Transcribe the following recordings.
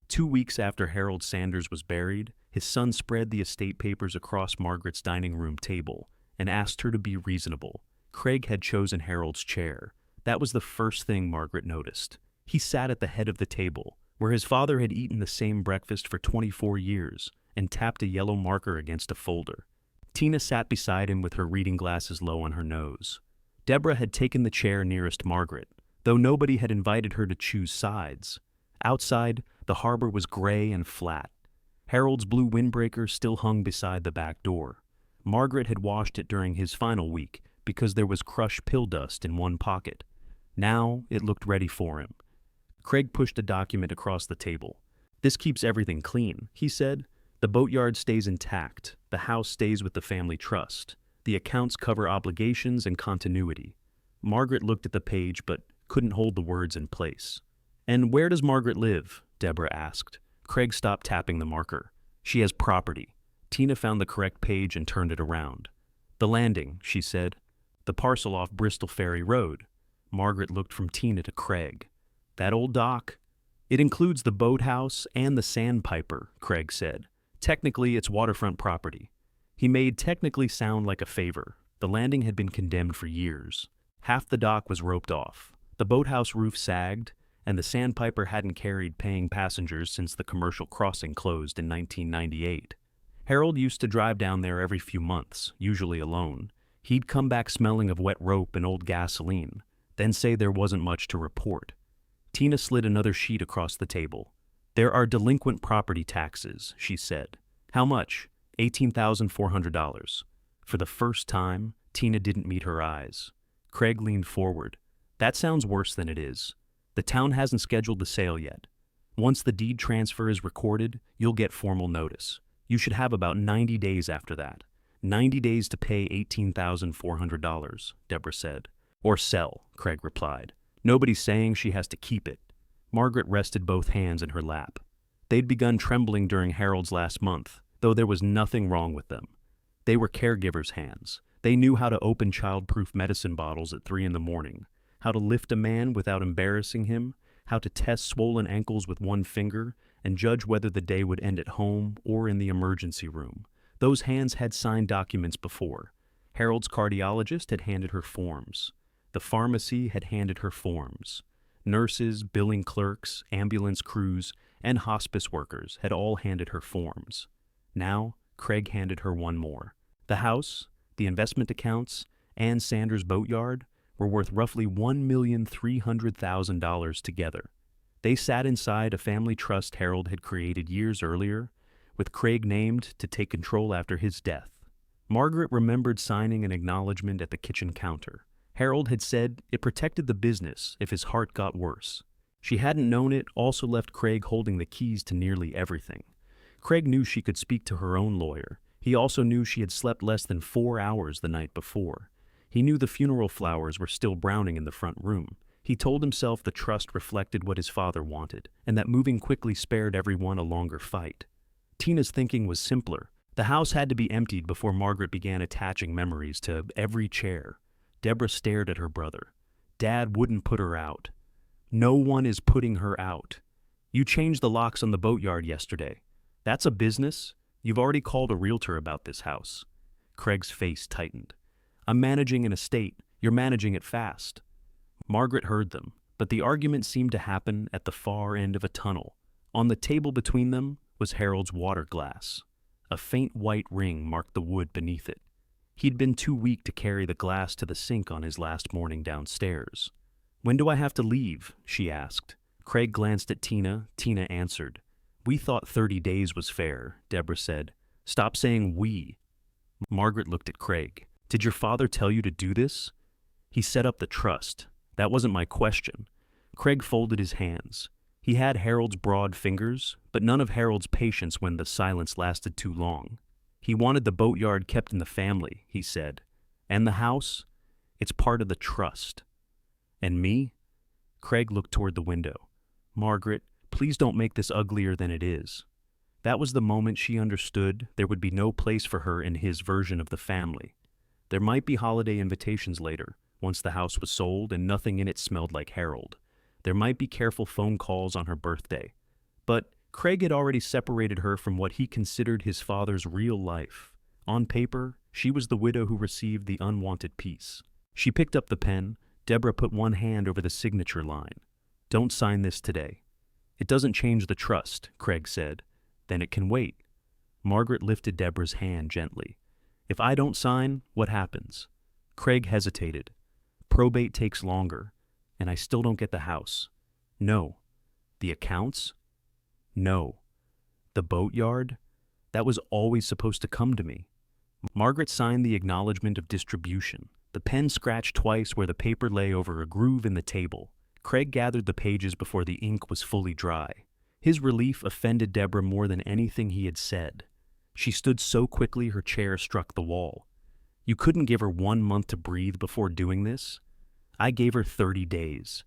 2 weeks after Harold Sanders was buried, his son spread the estate papers across Margaret's dining room table and asked her to be reasonable. Craig had chosen Harold's chair. That was the first thing Margaret noticed. He sat at the head of the table, where his father had eaten the same breakfast for 24 years, and tapped a yellow marker against a folder. Tina sat beside him with her reading glasses low on her nose. Deborah had taken the chair nearest Margaret, though nobody had invited her to choose sides. Outside, the harbor was gray and flat. Harold's blue windbreaker still hung beside the back door. Margaret had washed it during his final week because there was crushed pill dust in one pocket. Now it looked ready for him. Craig pushed a document across the table. "This keeps everything clean," he said. "The boatyard stays intact. The house stays with the family trust. The accounts cover obligations and continuity." Margaret looked at the page but couldn't hold the words in place. "And where does Margaret live?" Deborah asked. Craig stopped tapping the marker. "She has property." Tina found the correct page and turned it around. "The Landing," she said. "The parcel off Bristol Ferry Road." Margaret looked from Tina to Craig. "That old dock?" "It includes the boathouse and the sandpiper," Craig said. "Technically, it's waterfront property." He made technically sound like a favor. The Landing had been condemned for years. Half the dock was roped off. The boathouse roof sagged, and the sandpiper hadn't carried paying passengers since the commercial crossing closed in 1998. Harold used to drive down there every few months, usually alone. He'd come back smelling of wet rope and old gasoline, then say there wasn't much to report. Tina slid another sheet across the table. "There are delinquent property taxes," she said. "How much?" $18,400. For the first time, Tina didn't meet her eyes. Craig leaned forward. "That sounds worse than it is. The town hasn't scheduled the sale yet. Once the deed transfer is recorded, you'll get formal notice. You should have about 90 days after that. 90 days to pay $18,400, Deborah said. "Or sell," Craig replied. "Nobody's saying she has to keep it." Margaret rested both hands in her lap. They'd begun trembling during Harold's last month, though there was nothing wrong with them. They were caregivers' hands. They knew how to open child-proof medicine bottles at 3 in the morning, how to lift a man without embarrassing him, how to test swollen ankles with one finger, and judge whether the day would end at home or in the emergency room. Those hands had signed documents before. Harold's cardiologist had handed her forms. The pharmacy had handed her forms. Nurses, billing clerks, ambulance crews, and hospice workers had all handed her forms. Now, Craig handed her one more. The house, the investment accounts, and Sanders' boatyard were worth roughly $1,300,000 together. They sat inside a family trust Harold had created years earlier, with Craig named to take control after his death. Margaret remembered signing an acknowledgement at the kitchen counter. Harold had said it protected the business if his heart got worse. She hadn't known it also left Craig holding the keys to nearly everything. Craig knew she could speak to her own lawyer. He also knew she had slept less than 4 hours the night before. He knew the funeral flowers were still browning in the front room. He told himself the trust reflected what his father wanted, and that moving quickly spared everyone a longer fight. Tina's thinking was simpler. The house had to be emptied before Margaret began attaching memories to every chair. Deborah stared at her brother. Dad wouldn't put her out. No one is putting her out. You changed the locks on the boatyard yesterday. That's a business. You've already called a realtor about this house. Craig's face tightened. I'm managing an estate. You're managing it fast. Margaret heard them, but the argument seemed to happen at the far end of a tunnel. On the table between them was Harold's water glass. A faint white ring marked the wood beneath it. He'd been too weak to carry the glass to the sink on his last morning downstairs. "When do I have to leave?" she asked. Craig glanced at Tina. Tina answered. "We thought 30 days was fair," Deborah said. "Stop saying we." Margaret looked at Craig. "Did your father tell you to do this?" "He set up the trust. That wasn't my question." Craig folded his hands. He had Harold's broad fingers, but none of Harold's patience when the silence lasted too long. "He wanted the boatyard kept in the family," he said. "And the house? It's part of the trust." "And me?" Craig looked toward the window. "Margaret, please don't make this uglier than it is." That was the moment she understood there would be no place for her in his version of the family. There might be holiday invitations later, once the house was sold and nothing in it smelled like Harold. There might be careful phone calls on her birthday. But Craig had already separated her from what he considered his father's real life. On paper, she was the widow who received the unwanted piece. She picked up the pen. Deborah put one hand over the signature line. "Don't sign this today." "It doesn't change the trust," Craig said. "Then it can wait." Margaret lifted Deborah's hand gently. "If I don't sign, what happens?" Craig hesitated. "Probate takes longer, and I still don't get the house." "No." "The accounts?" "No." "The boatyard? That was always supposed to come to me." Margaret signed the acknowledgement of distribution. The pen scratched twice where the paper lay over a groove in the table. Craig gathered the pages before the ink was fully dry. His relief offended Deborah more than anything he had said. She stood so quickly her chair struck the wall. "You couldn't give her 1 month to breathe before doing this?" "I gave her 30 days.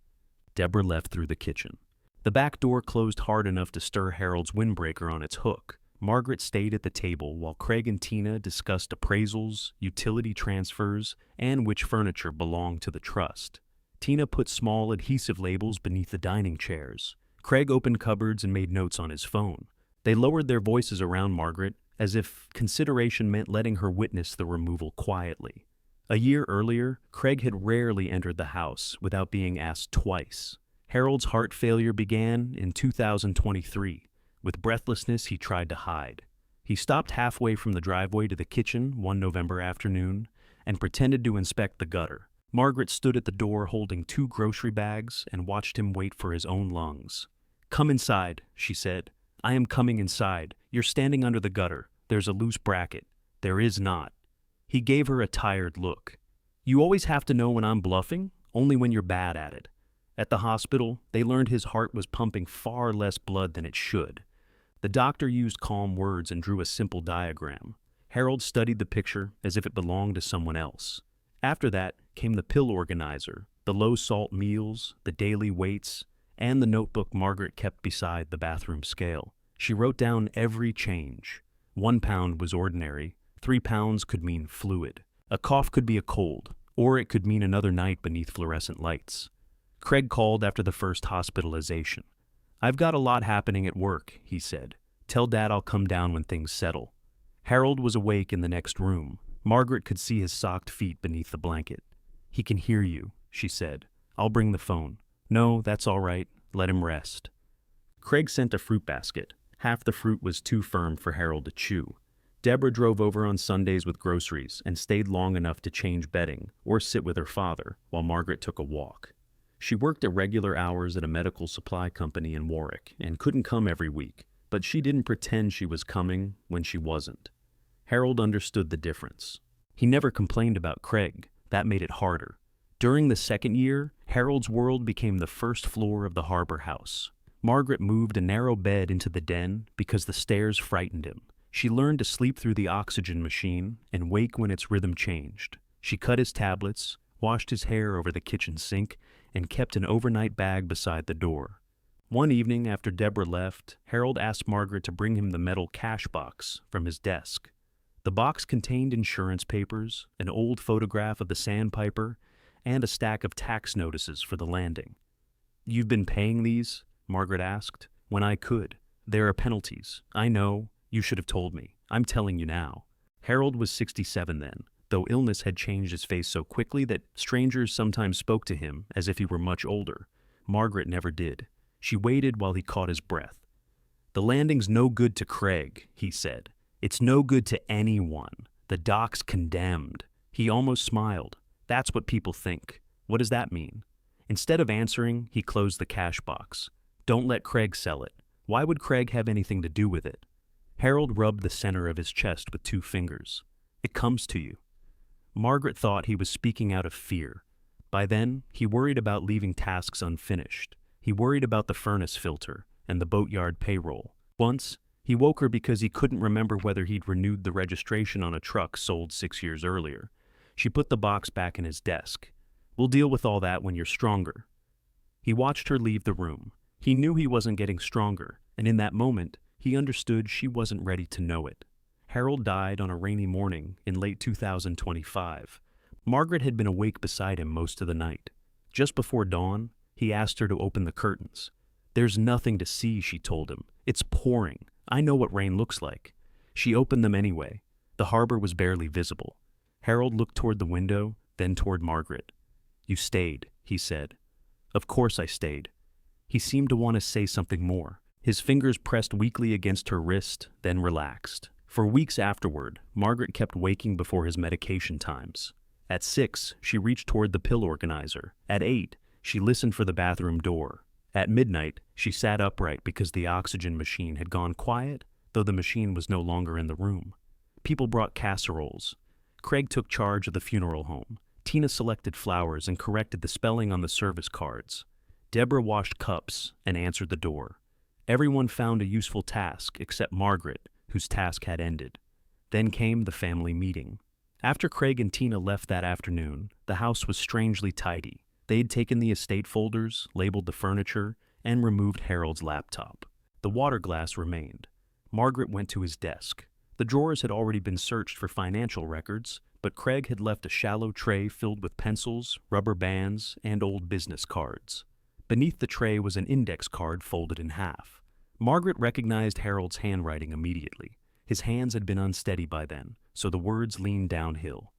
Deborah left through the kitchen. The back door closed hard enough to stir Harold's windbreaker on its hook. Margaret stayed at the table while Craig and Tina discussed appraisals, utility transfers, and which furniture belonged to the trust. Tina put small adhesive labels beneath the dining chairs. Craig opened cupboards and made notes on his phone. They lowered their voices around Margaret, as if consideration meant letting her witness the removal quietly. A year earlier, Craig had rarely entered the house without being asked twice. Harold's heart failure began in 2023. With breathlessness he tried to hide. He stopped halfway from the driveway to the kitchen one November afternoon and pretended to inspect the gutter. Margaret stood at the door holding 2 grocery bags and watched him wait for his own lungs. "Come inside," she said. "I am coming inside. You're standing under the gutter. There's a loose bracket." "There is not." He gave her a tired look. "You always have to know when I'm bluffing, only when you're bad at it." At the hospital, they learned his heart was pumping far less blood than it should. The doctor used calm words and drew a simple diagram. Harold studied the picture as if it belonged to someone else. After that came the pill organizer, the low-salt meals, the daily weights, and the notebook Margaret kept beside the bathroom scale. She wrote down every change. 1 pound was ordinary, 3 pounds could mean fluid. A cough could be a cold, or it could mean another night beneath fluorescent lights. Craig called after the first hospitalization. "I've got a lot happening at work," he said. "Tell Dad I'll come down when things settle." Harold was awake in the next room. Margaret could see his socked feet beneath the blanket. "He can hear you," she said. "I'll bring the phone." "No, that's all right. Let him rest." Craig sent a fruit basket. Half the fruit was too firm for Harold to chew. Deborah drove over on Sundays with groceries and stayed long enough to change bedding or sit with her father while Margaret took a walk. She worked irregular hours at a medical supply company in Warwick and couldn't come every week, but she didn't pretend she was coming when she wasn't. Harold understood the difference. He never complained about Craig. That made it harder. During the second year, Harold's world became the first floor of the Harbor House. Margaret moved a narrow bed into the den because the stairs frightened him. She learned to sleep through the oxygen machine and wake when its rhythm changed. She cut his tablets, washed his hair over the kitchen sink, and kept an overnight bag beside the door. One evening after Deborah left, Harold asked Margaret to bring him the metal cash box from his desk. The box contained insurance papers, an old photograph of the sandpiper, and a stack of tax notices for the landing. "You've been paying these?" Margaret asked. "When I could. There are penalties. I know. You should have told me. I'm telling you now." Harold was 67 then, though illness had changed his face so quickly that strangers sometimes spoke to him as if he were much older. Margaret never did. She waited while he caught his breath. "The landing's no good to Craig," he said. "It's no good to anyone. The doc's condemned." He almost smiled. "That's what people think. What does that mean?" Instead of answering, he closed the cash box. "Don't let Craig sell it. Why would Craig have anything to do with it?" Harold rubbed the center of his chest with 2 fingers. "It comes to you." Margaret thought he was speaking out of fear. By then, he worried about leaving tasks unfinished. He worried about the furnace filter and the boatyard payroll. Once, he woke her because he couldn't remember whether he'd renewed the registration on a truck sold 6 years earlier. She put the box back in his desk. "We'll deal with all that when you're stronger." He watched her leave the room. He knew he wasn't getting stronger, and in that moment, he understood she wasn't ready to know it. Harold died on a rainy morning in late 2025. Margaret had been awake beside him most of the night. Just before dawn, he asked her to open the curtains. "There's nothing to see," she told him. "It's pouring. I know what rain looks like." She opened them anyway. The harbor was barely visible. Harold looked toward the window, then toward Margaret. "You stayed," he said. "Of course I stayed." He seemed to want to say something more. His fingers pressed weakly against her wrist, then relaxed. For weeks afterward, Margaret kept waking before his medication times. At 6, she reached toward the pill organizer. At 8, she listened for the bathroom door. At midnight, she sat upright because the oxygen machine had gone quiet, though the machine was no longer in the room. People brought casseroles. Craig took charge of the funeral home. Tina selected flowers and corrected the spelling on the service cards. Deborah washed cups and answered the door. Everyone found a useful task except Margaret, whose task had ended. Then came the family meeting. After Craig and Tina left that afternoon, the house was strangely tidy. They had taken the estate folders, labeled the furniture, and removed Harold's laptop. The water glass remained. Margaret went to his desk. The drawers had already been searched for financial records, but Craig had left a shallow tray filled with pencils, rubber bands, and old business cards. Beneath the tray was an index card folded in half. Margaret recognized Harold's handwriting immediately. His hands had been unsteady by then, so the words leaned downhill.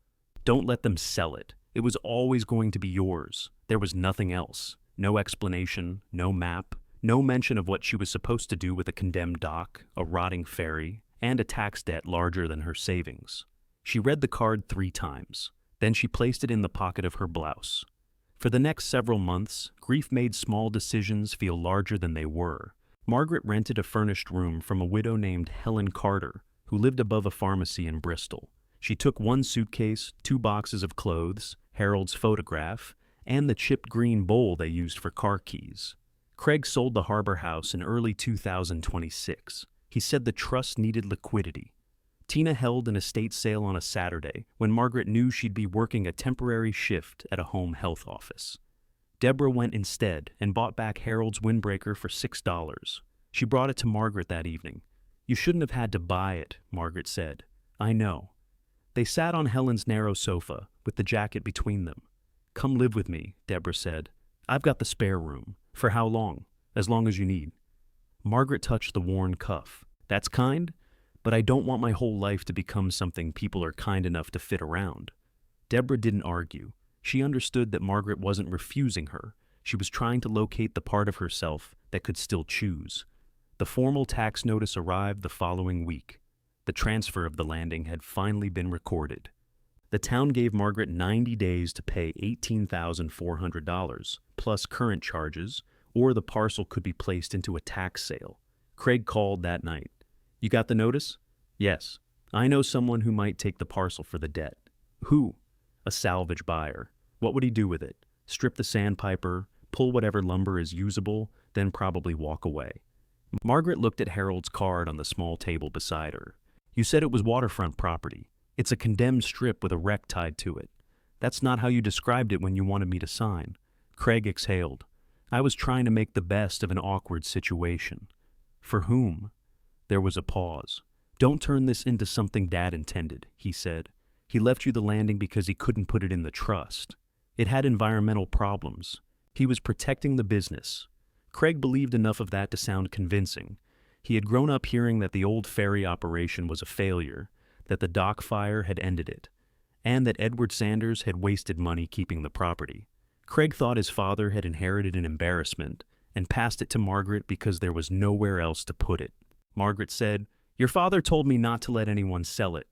"Don't let them sell it. It was always going to be yours. There was nothing else. No explanation, no map, no mention of what she was supposed to do with a condemned dock, a rotting ferry, and a tax debt larger than her savings." She read the card 3 times. Then she placed it in the pocket of her blouse. For the next several months, grief made small decisions feel larger than they were. Margaret rented a furnished room from a widow named Helen Carter, who lived above a pharmacy in Bristol. She took 1 suitcase, 2 boxes of clothes, Harold's photograph, and the chipped green bowl they used for car keys. Craig sold the harbor house in early 2026. He said the trust needed liquidity. Tina held an estate sale on a Saturday when Margaret knew she'd be working a temporary shift at a home health office. Deborah went instead and bought back Harold's windbreaker for $6. She brought it to Margaret that evening. "You shouldn't have had to buy it," Margaret said. "I know." They sat on Helen's narrow sofa, with the jacket between them. "Come live with me," Deborah said. "I've got the spare room. For how long? As long as you need." Margaret touched the worn cuff. "That's kind, but I don't want my whole life to become something people are kind enough to fit around." Deborah didn't argue. She understood that Margaret wasn't refusing her. She was trying to locate the part of herself that could still choose. The formal tax notice arrived the following week. The transfer of the landing had finally been recorded. The town gave Margaret 90 days to pay $18,400, plus current charges, or the parcel could be placed into a tax sale. Craig called that night. "You got the notice?" "Yes. I know someone who might take the parcel for the debt." "Who?" "A salvage buyer." "What would he do with it?" "Strip the sandpiper, pull whatever lumber is usable, then probably walk away." Margaret looked at Harold's card on the small table beside her. "You said it was waterfront property. It's a condemned strip with a wreck tied to it. That's not how you described it when you wanted me to sign." Craig exhaled. "I was trying to make the best of an awkward situation." "For whom?" There was a pause. "Don't turn this into something Dad intended," he said. "He left you the landing because he couldn't put it in the trust. It had environmental problems. He was protecting the business." Craig believed enough of that to sound convincing. He had grown up hearing that the old ferry operation was a failure, that the dock fire had ended it, and that Edward Sanders had wasted money keeping the property. Craig thought his father had inherited an embarrassment and passed it to Margaret because there was nowhere else to put it. Margaret said, "Your father told me not to let anyone sell it."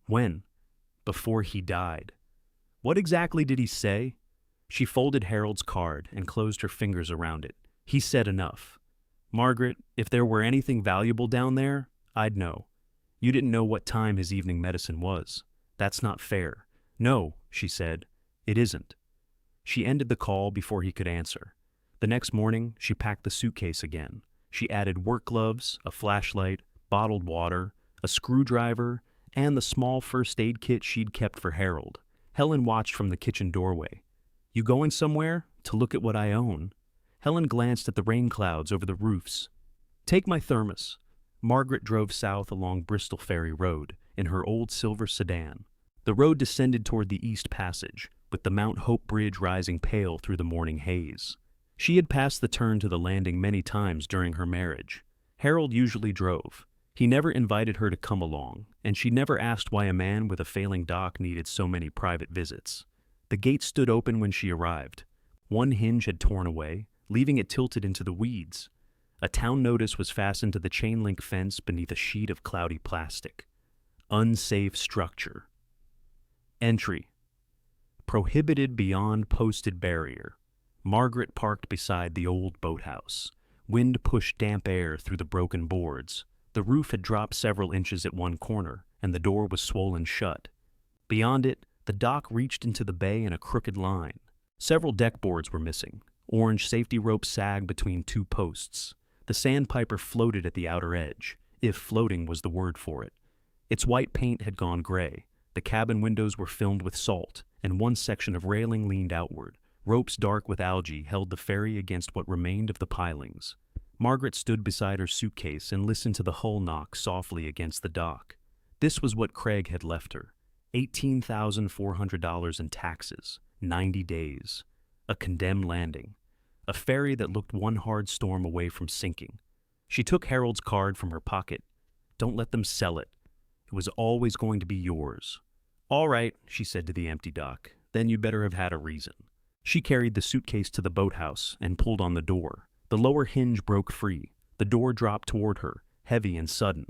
"When?" "Before he died." "What exactly did he say?" She folded Harold's card and closed her fingers around it. "He said enough. Margaret, if there were anything valuable down there, I'd know. You didn't know what time his evening medicine was. That's not fair." "No," she said, "it isn't." She ended the call before he could answer. The next morning, she packed the suitcase again. She added work gloves, a flashlight, bottled water, a screwdriver, and the small first aid kit she'd kept for Harold. Helen watched from the kitchen doorway. "You going somewhere? To look at what I own?" Helen glanced at the rain clouds over the roofs. "Take my thermos." Margaret drove south along Bristol Ferry Road in her old silver sedan. The road descended toward the East Passage, with the Mount Hope Bridge rising pale through the morning haze. She had passed the turn to the landing many times during her marriage. Harold usually drove. He never invited her to come along, and she never asked why a man with a failing dock needed so many private visits. The gate stood open when she arrived. One hinge had torn away, leaving it tilted into the weeds. A town notice was fastened to the chain-link fence beneath a sheet of cloudy plastic. Unsafe structure. Entry. Prohibited beyond posted barrier. Margaret parked beside the old boathouse. Wind pushed damp air through the broken boards. The roof had dropped several inches at one corner, and the door was swollen shut. Beyond it, the dock reached into the bay in a crooked line. Several deck boards were missing. Orange safety ropes sagged between two posts. The sandpiper floated at the outer edge, if floating was the word for it. Its white paint had gone gray. The cabin windows were filmed with salt, and one section of railing leaned outward. Ropes dark with algae held the ferry against what remained of the pilings. Margaret stood beside her suitcase and listened to the hull knock softly against the dock. This was what Craig had left her. $18,400 in taxes, 90 days. A condemned landing. A ferry that looked one hard storm away from sinking. She took Harold's card from her pocket. Don't let them sell it. It was always going to be yours. All right, she said to the empty dock. Then you better have had a reason. She carried the suitcase to the boathouse and pulled on the door. The lower hinge broke free. The door dropped toward her, heavy and sudden,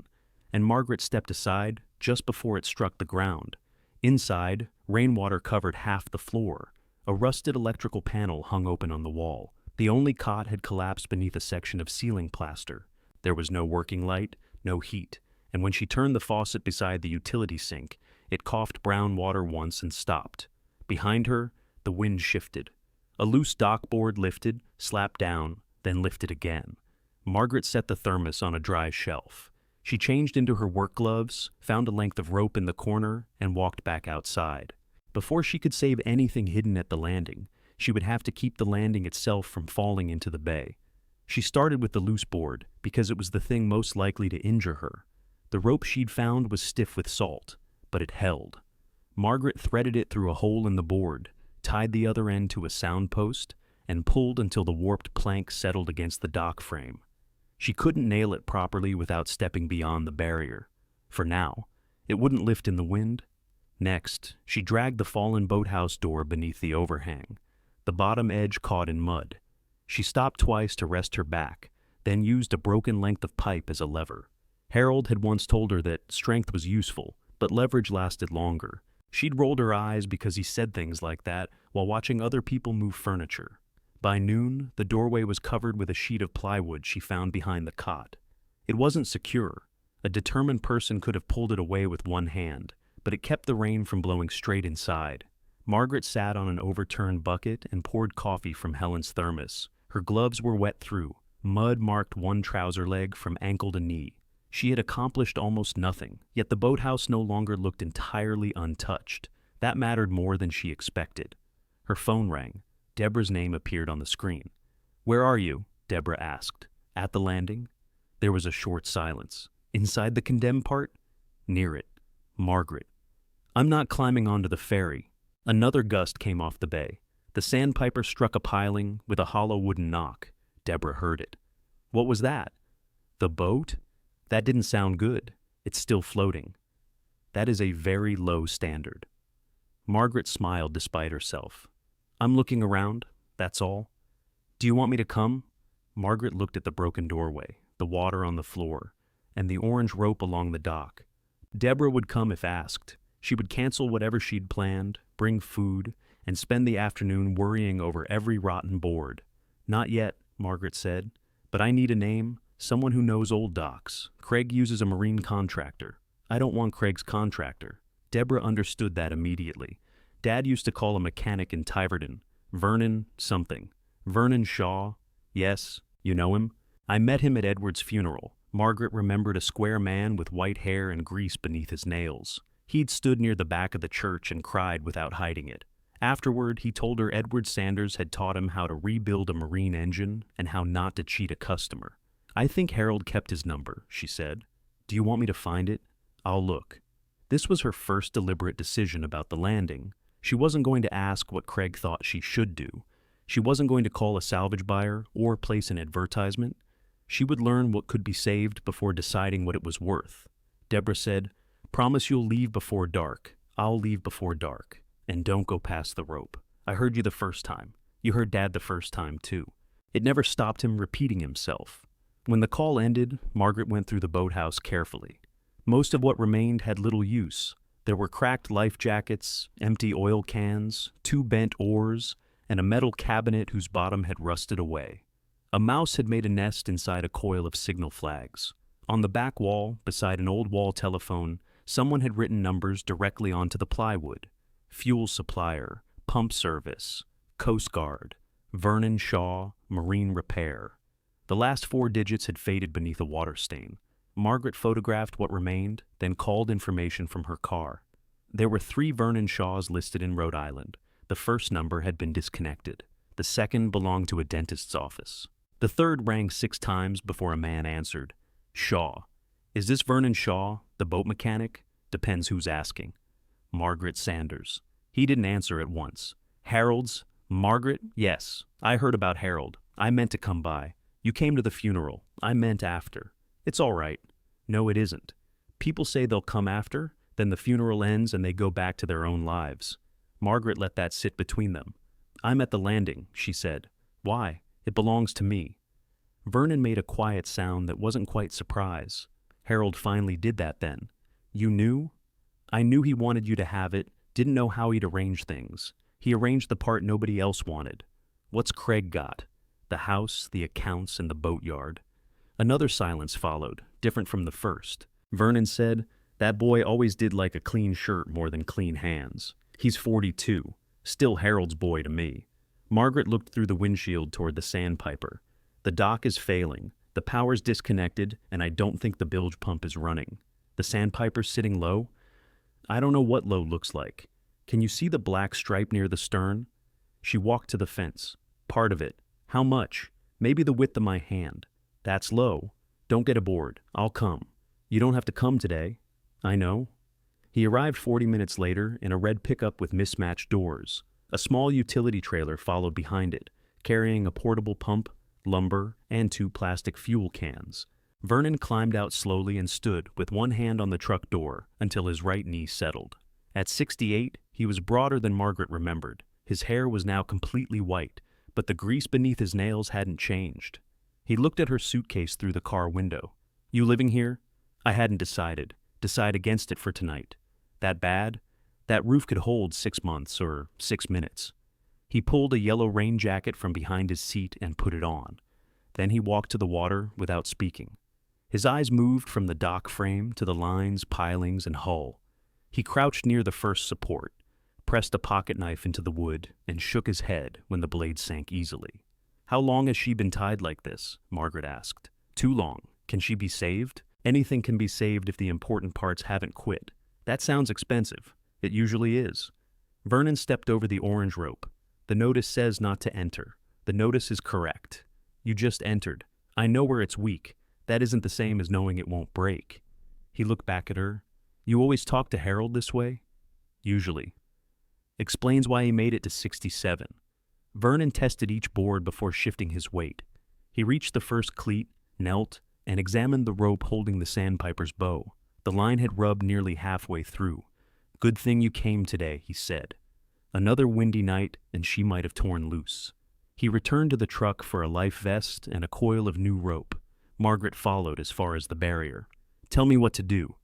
and Margaret stepped aside just before it struck the ground. Inside, rainwater covered half the floor. A rusted electrical panel hung open on the wall. The only cot had collapsed beneath a section of ceiling plaster. There was no working light, no heat, and when she turned the faucet beside the utility sink, it coughed brown water once and stopped. Behind her, the wind shifted. A loose dockboard lifted, slapped down, then lifted again. Margaret set the thermos on a dry shelf. She changed into her work gloves, found a length of rope in the corner, and walked back outside. Before she could save anything hidden at the landing, she would have to keep the landing itself from falling into the bay. She started with the loose board because it was the thing most likely to injure her. The rope she'd found was stiff with salt, but it held. Margaret threaded it through a hole in the board, tied the other end to a sound post, and pulled until the warped plank settled against the dock frame. She couldn't nail it properly without stepping beyond the barrier. For now, it wouldn't lift in the wind. Next, she dragged the fallen boathouse door beneath the overhang. The bottom edge caught in mud. She stopped twice to rest her back, then used a broken length of pipe as a lever. Harold had once told her that strength was useful, but leverage lasted longer. She'd rolled her eyes because he said things like that while watching other people move furniture. By noon, the doorway was covered with a sheet of plywood she found behind the cot. It wasn't secure. A determined person could have pulled it away with one hand, but it kept the rain from blowing straight inside. Margaret sat on an overturned bucket and poured coffee from Helen's thermos. Her gloves were wet through. Mud marked one trouser leg from ankle to knee. She had accomplished almost nothing, yet the boathouse no longer looked entirely untouched. That mattered more than she expected. Her phone rang. Deborah's name appeared on the screen. "Where are you?" Deborah asked. "At the landing?" There was a short silence. "Inside the condemned part?" "Near it." "Margaret." "I'm not climbing onto the ferry." Another gust came off the bay. The sandpiper struck a piling with a hollow wooden knock. Deborah heard it. "What was that?" "The boat?" "That didn't sound good. It's still floating." "That is a very low standard." Margaret smiled despite herself. "I'm looking around, that's all." "Do you want me to come?" Margaret looked at the broken doorway, the water on the floor, and the orange rope along the dock. Deborah would come if asked. She would cancel whatever she'd planned, bring food, and spend the afternoon worrying over every rotten board. "Not yet," Margaret said, "but I need a name, someone who knows old docks. Craig uses a marine contractor. I don't want Craig's contractor." Deborah understood that immediately. Dad used to call a mechanic in Tiverton, Vernon something. Vernon Shaw? Yes, you know him? I met him at Edward's funeral. Margaret remembered a square man with white hair and grease beneath his nails. He'd stood near the back of the church and cried without hiding it. Afterward, he told her Edward Sanders had taught him how to rebuild a marine engine and how not to cheat a customer. "I think Harold kept his number," she said. "Do you want me to find it?" "I'll look." This was her first deliberate decision about the landing. She wasn't going to ask what Craig thought she should do. She wasn't going to call a salvage buyer or place an advertisement. She would learn what could be saved before deciding what it was worth. Deborah said, "Promise you'll leave before dark. I'll leave before dark. And don't go past the rope. I heard you the first time. You heard Dad the first time, too." It never stopped him repeating himself. When the call ended, Margaret went through the boathouse carefully. Most of what remained had little use. There were cracked life jackets, empty oil cans, 2 bent oars, and a metal cabinet whose bottom had rusted away. A mouse had made a nest inside a coil of signal flags. On the back wall, beside an old wall telephone, someone had written numbers directly onto the plywood. Fuel supplier, pump service, Coast Guard, Vernon Shaw, marine repair. The last 4 digits had faded beneath a water stain. Margaret photographed what remained, then called information from her car. There were 3 Vernon Shaws listed in Rhode Island. The first number had been disconnected. The second belonged to a dentist's office. The third rang 6 times before a man answered. "Shaw. Is this Vernon Shaw, the boat mechanic? Depends who's asking." Margaret Sanders. He didn't answer at once. "Harold's? Margaret? Yes. I heard about Harold. I meant to come by. You came to the funeral. I meant after. It's all right." "No, it isn't. People say they'll come after, then the funeral ends and they go back to their own lives." Margaret let that sit between them. "I'm at the landing," she said. "Why? It belongs to me." Vernon made a quiet sound that wasn't quite surprise. "Harold finally did that then. You knew?" "I knew he wanted you to have it, didn't know how he'd arrange things. He arranged the part nobody else wanted. What's Craig got? The house, the accounts, and the boatyard." Another silence followed, different from the first. Vernon said, "That boy always did like a clean shirt more than clean hands. He's 42. Still Harold's boy to me." Margaret looked through the windshield toward the sandpiper. "The dock is failing. The power's disconnected, and I don't think the bilge pump is running. The sandpiper's sitting low? I don't know what low looks like. Can you see the black stripe near the stern?" She walked to the fence. "Part of it. How much? Maybe the width of my hand. That's low. Don't get aboard. I'll come." "You don't have to come today." "I know." He arrived 40 minutes later in a red pickup with mismatched doors. A small utility trailer followed behind it, carrying a portable pump, lumber, and 2 plastic fuel cans. Vernon climbed out slowly and stood with one hand on the truck door until his right knee settled. At 68, he was broader than Margaret remembered. His hair was now completely white, but the grease beneath his nails hadn't changed. He looked at her suitcase through the car window. "You living here?" "I hadn't decided. Decide against it for tonight." "That bad?" "That roof could hold 6 months or 6 minutes." He pulled a yellow rain jacket from behind his seat and put it on. Then he walked to the water without speaking. His eyes moved from the dock frame to the lines, pilings, and hull. He crouched near the first support, pressed a pocket knife into the wood, and shook his head when the blade sank easily. "How long has she been tied like this?" Margaret asked. "Too long. Can she be saved?" "Anything can be saved if the important parts haven't quit." "That sounds expensive." "It usually is." Vernon stepped over the orange rope. "The notice says not to enter. The notice is correct. You just entered. I know where it's weak. That isn't the same as knowing it won't break." He looked back at her. "You always talk to Harold this way?" "Usually." Explains why he made it to 67. Vernon tested each board before shifting his weight. He reached the first cleat, knelt, and examined the rope holding the sandpiper's bow. The line had rubbed nearly halfway through. "Good thing you came today," he said. Another windy night, and she might have torn loose. He returned to the truck for a life vest and a coil of new rope. Margaret followed as far as the barrier. "Tell me what to do."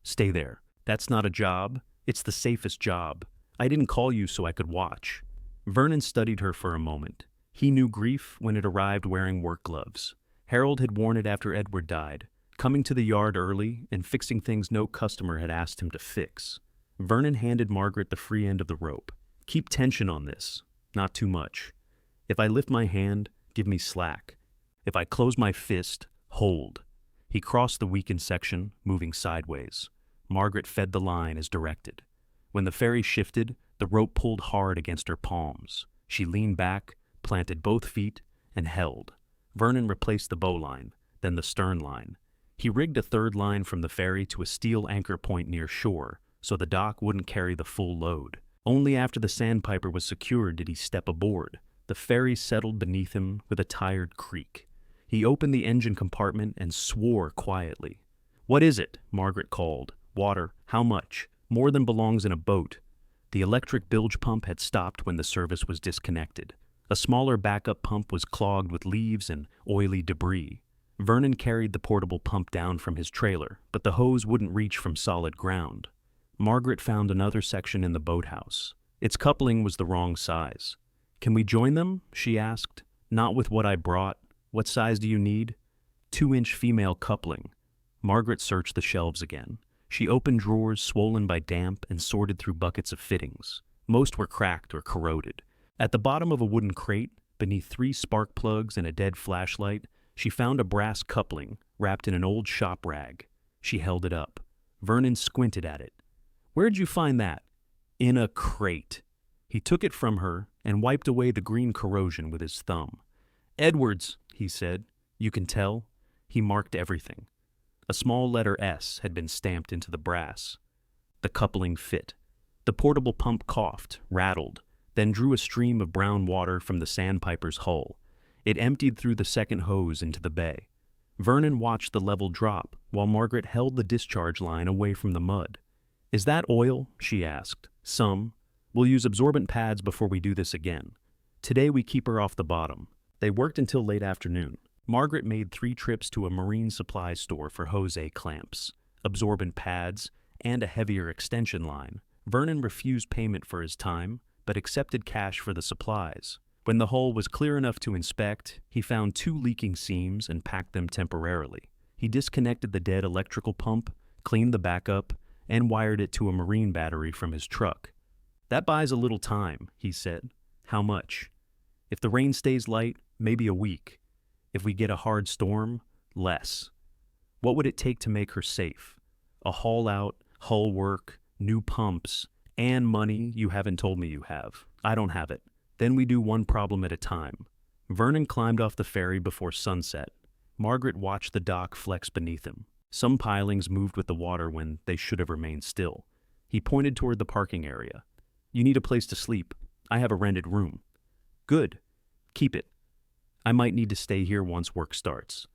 "Stay there. That's not a job. It's the safest job. I didn't call you so I could watch." Vernon studied her for a moment. He knew grief when it arrived wearing work gloves. Harold had worn it after Edward died, coming to the yard early and fixing things no customer had asked him to fix. Vernon handed Margaret the free end of the rope. "Keep tension on this. Not too much. If I lift my hand, give me slack. If I close my fist, hold." He crossed the weakened section, moving sideways. Margaret fed the line as directed. When the ferry shifted, the rope pulled hard against her palms. She leaned back, planted both feet, and held. Vernon replaced the bowline, then the stern line. He rigged a third line from the ferry to a steel anchor point near shore, so the dock wouldn't carry the full load. Only after the sandpiper was secured did he step aboard. The ferry settled beneath him with a tired creak. He opened the engine compartment and swore quietly. "What is it?" Margaret called. "Water. How much?" "More than belongs in a boat." The electric bilge pump had stopped when the service was disconnected. A smaller backup pump was clogged with leaves and oily debris. Vernon carried the portable pump down from his trailer, but the hose wouldn't reach from solid ground. Margaret found another section in the boathouse. Its coupling was the wrong size. "Can we join them?" she asked. "Not with what I brought. What size do you need?" 2-inch female coupling. Margaret searched the shelves again. She opened drawers swollen by damp and sorted through buckets of fittings. Most were cracked or corroded. At the bottom of a wooden crate, beneath 3 spark plugs and a dead flashlight, she found a brass coupling wrapped in an old shop rag. She held it up. Vernon squinted at it. "Where'd you find that?" "In a crate." He took it from her and wiped away the green corrosion with his thumb. "Edwards," he said. "You can tell?" He marked everything. A small letter S had been stamped into the brass. The coupling fit. The portable pump coughed, rattled, then drew a stream of brown water from the sandpiper's hull. It emptied through the second hose into the bay. Vernon watched the level drop while Margaret held the discharge line away from the mud. "Is that oil?" she asked. "Some. We'll use absorbent pads before we do this again. Today we keep her off the bottom." They worked until late afternoon. Margaret made 3 trips to a marine supply store for hose clamps, absorbent pads, and a heavier extension line. Vernon refused payment for his time, but accepted cash for the supplies. When the hull was clear enough to inspect, he found 2 leaking seams and packed them temporarily. He disconnected the dead electrical pump, cleaned the backup, and wired it to a marine battery from his truck. "That buys a little time," he said. "How much?" "If the rain stays light, maybe a week. If we get a hard storm, less." "What would it take to make her safe?" "A haul out, hull work, new pumps, and money you haven't told me you have." "I don't have it." "Then we do one problem at a time." Vernon climbed off the ferry before sunset. Margaret watched the dock flex beneath him. Some pilings moved with the water when they should have remained still. He pointed toward the parking area. "You need a place to sleep. I have a rented room." "Good. Keep it. I might need to stay here once work starts.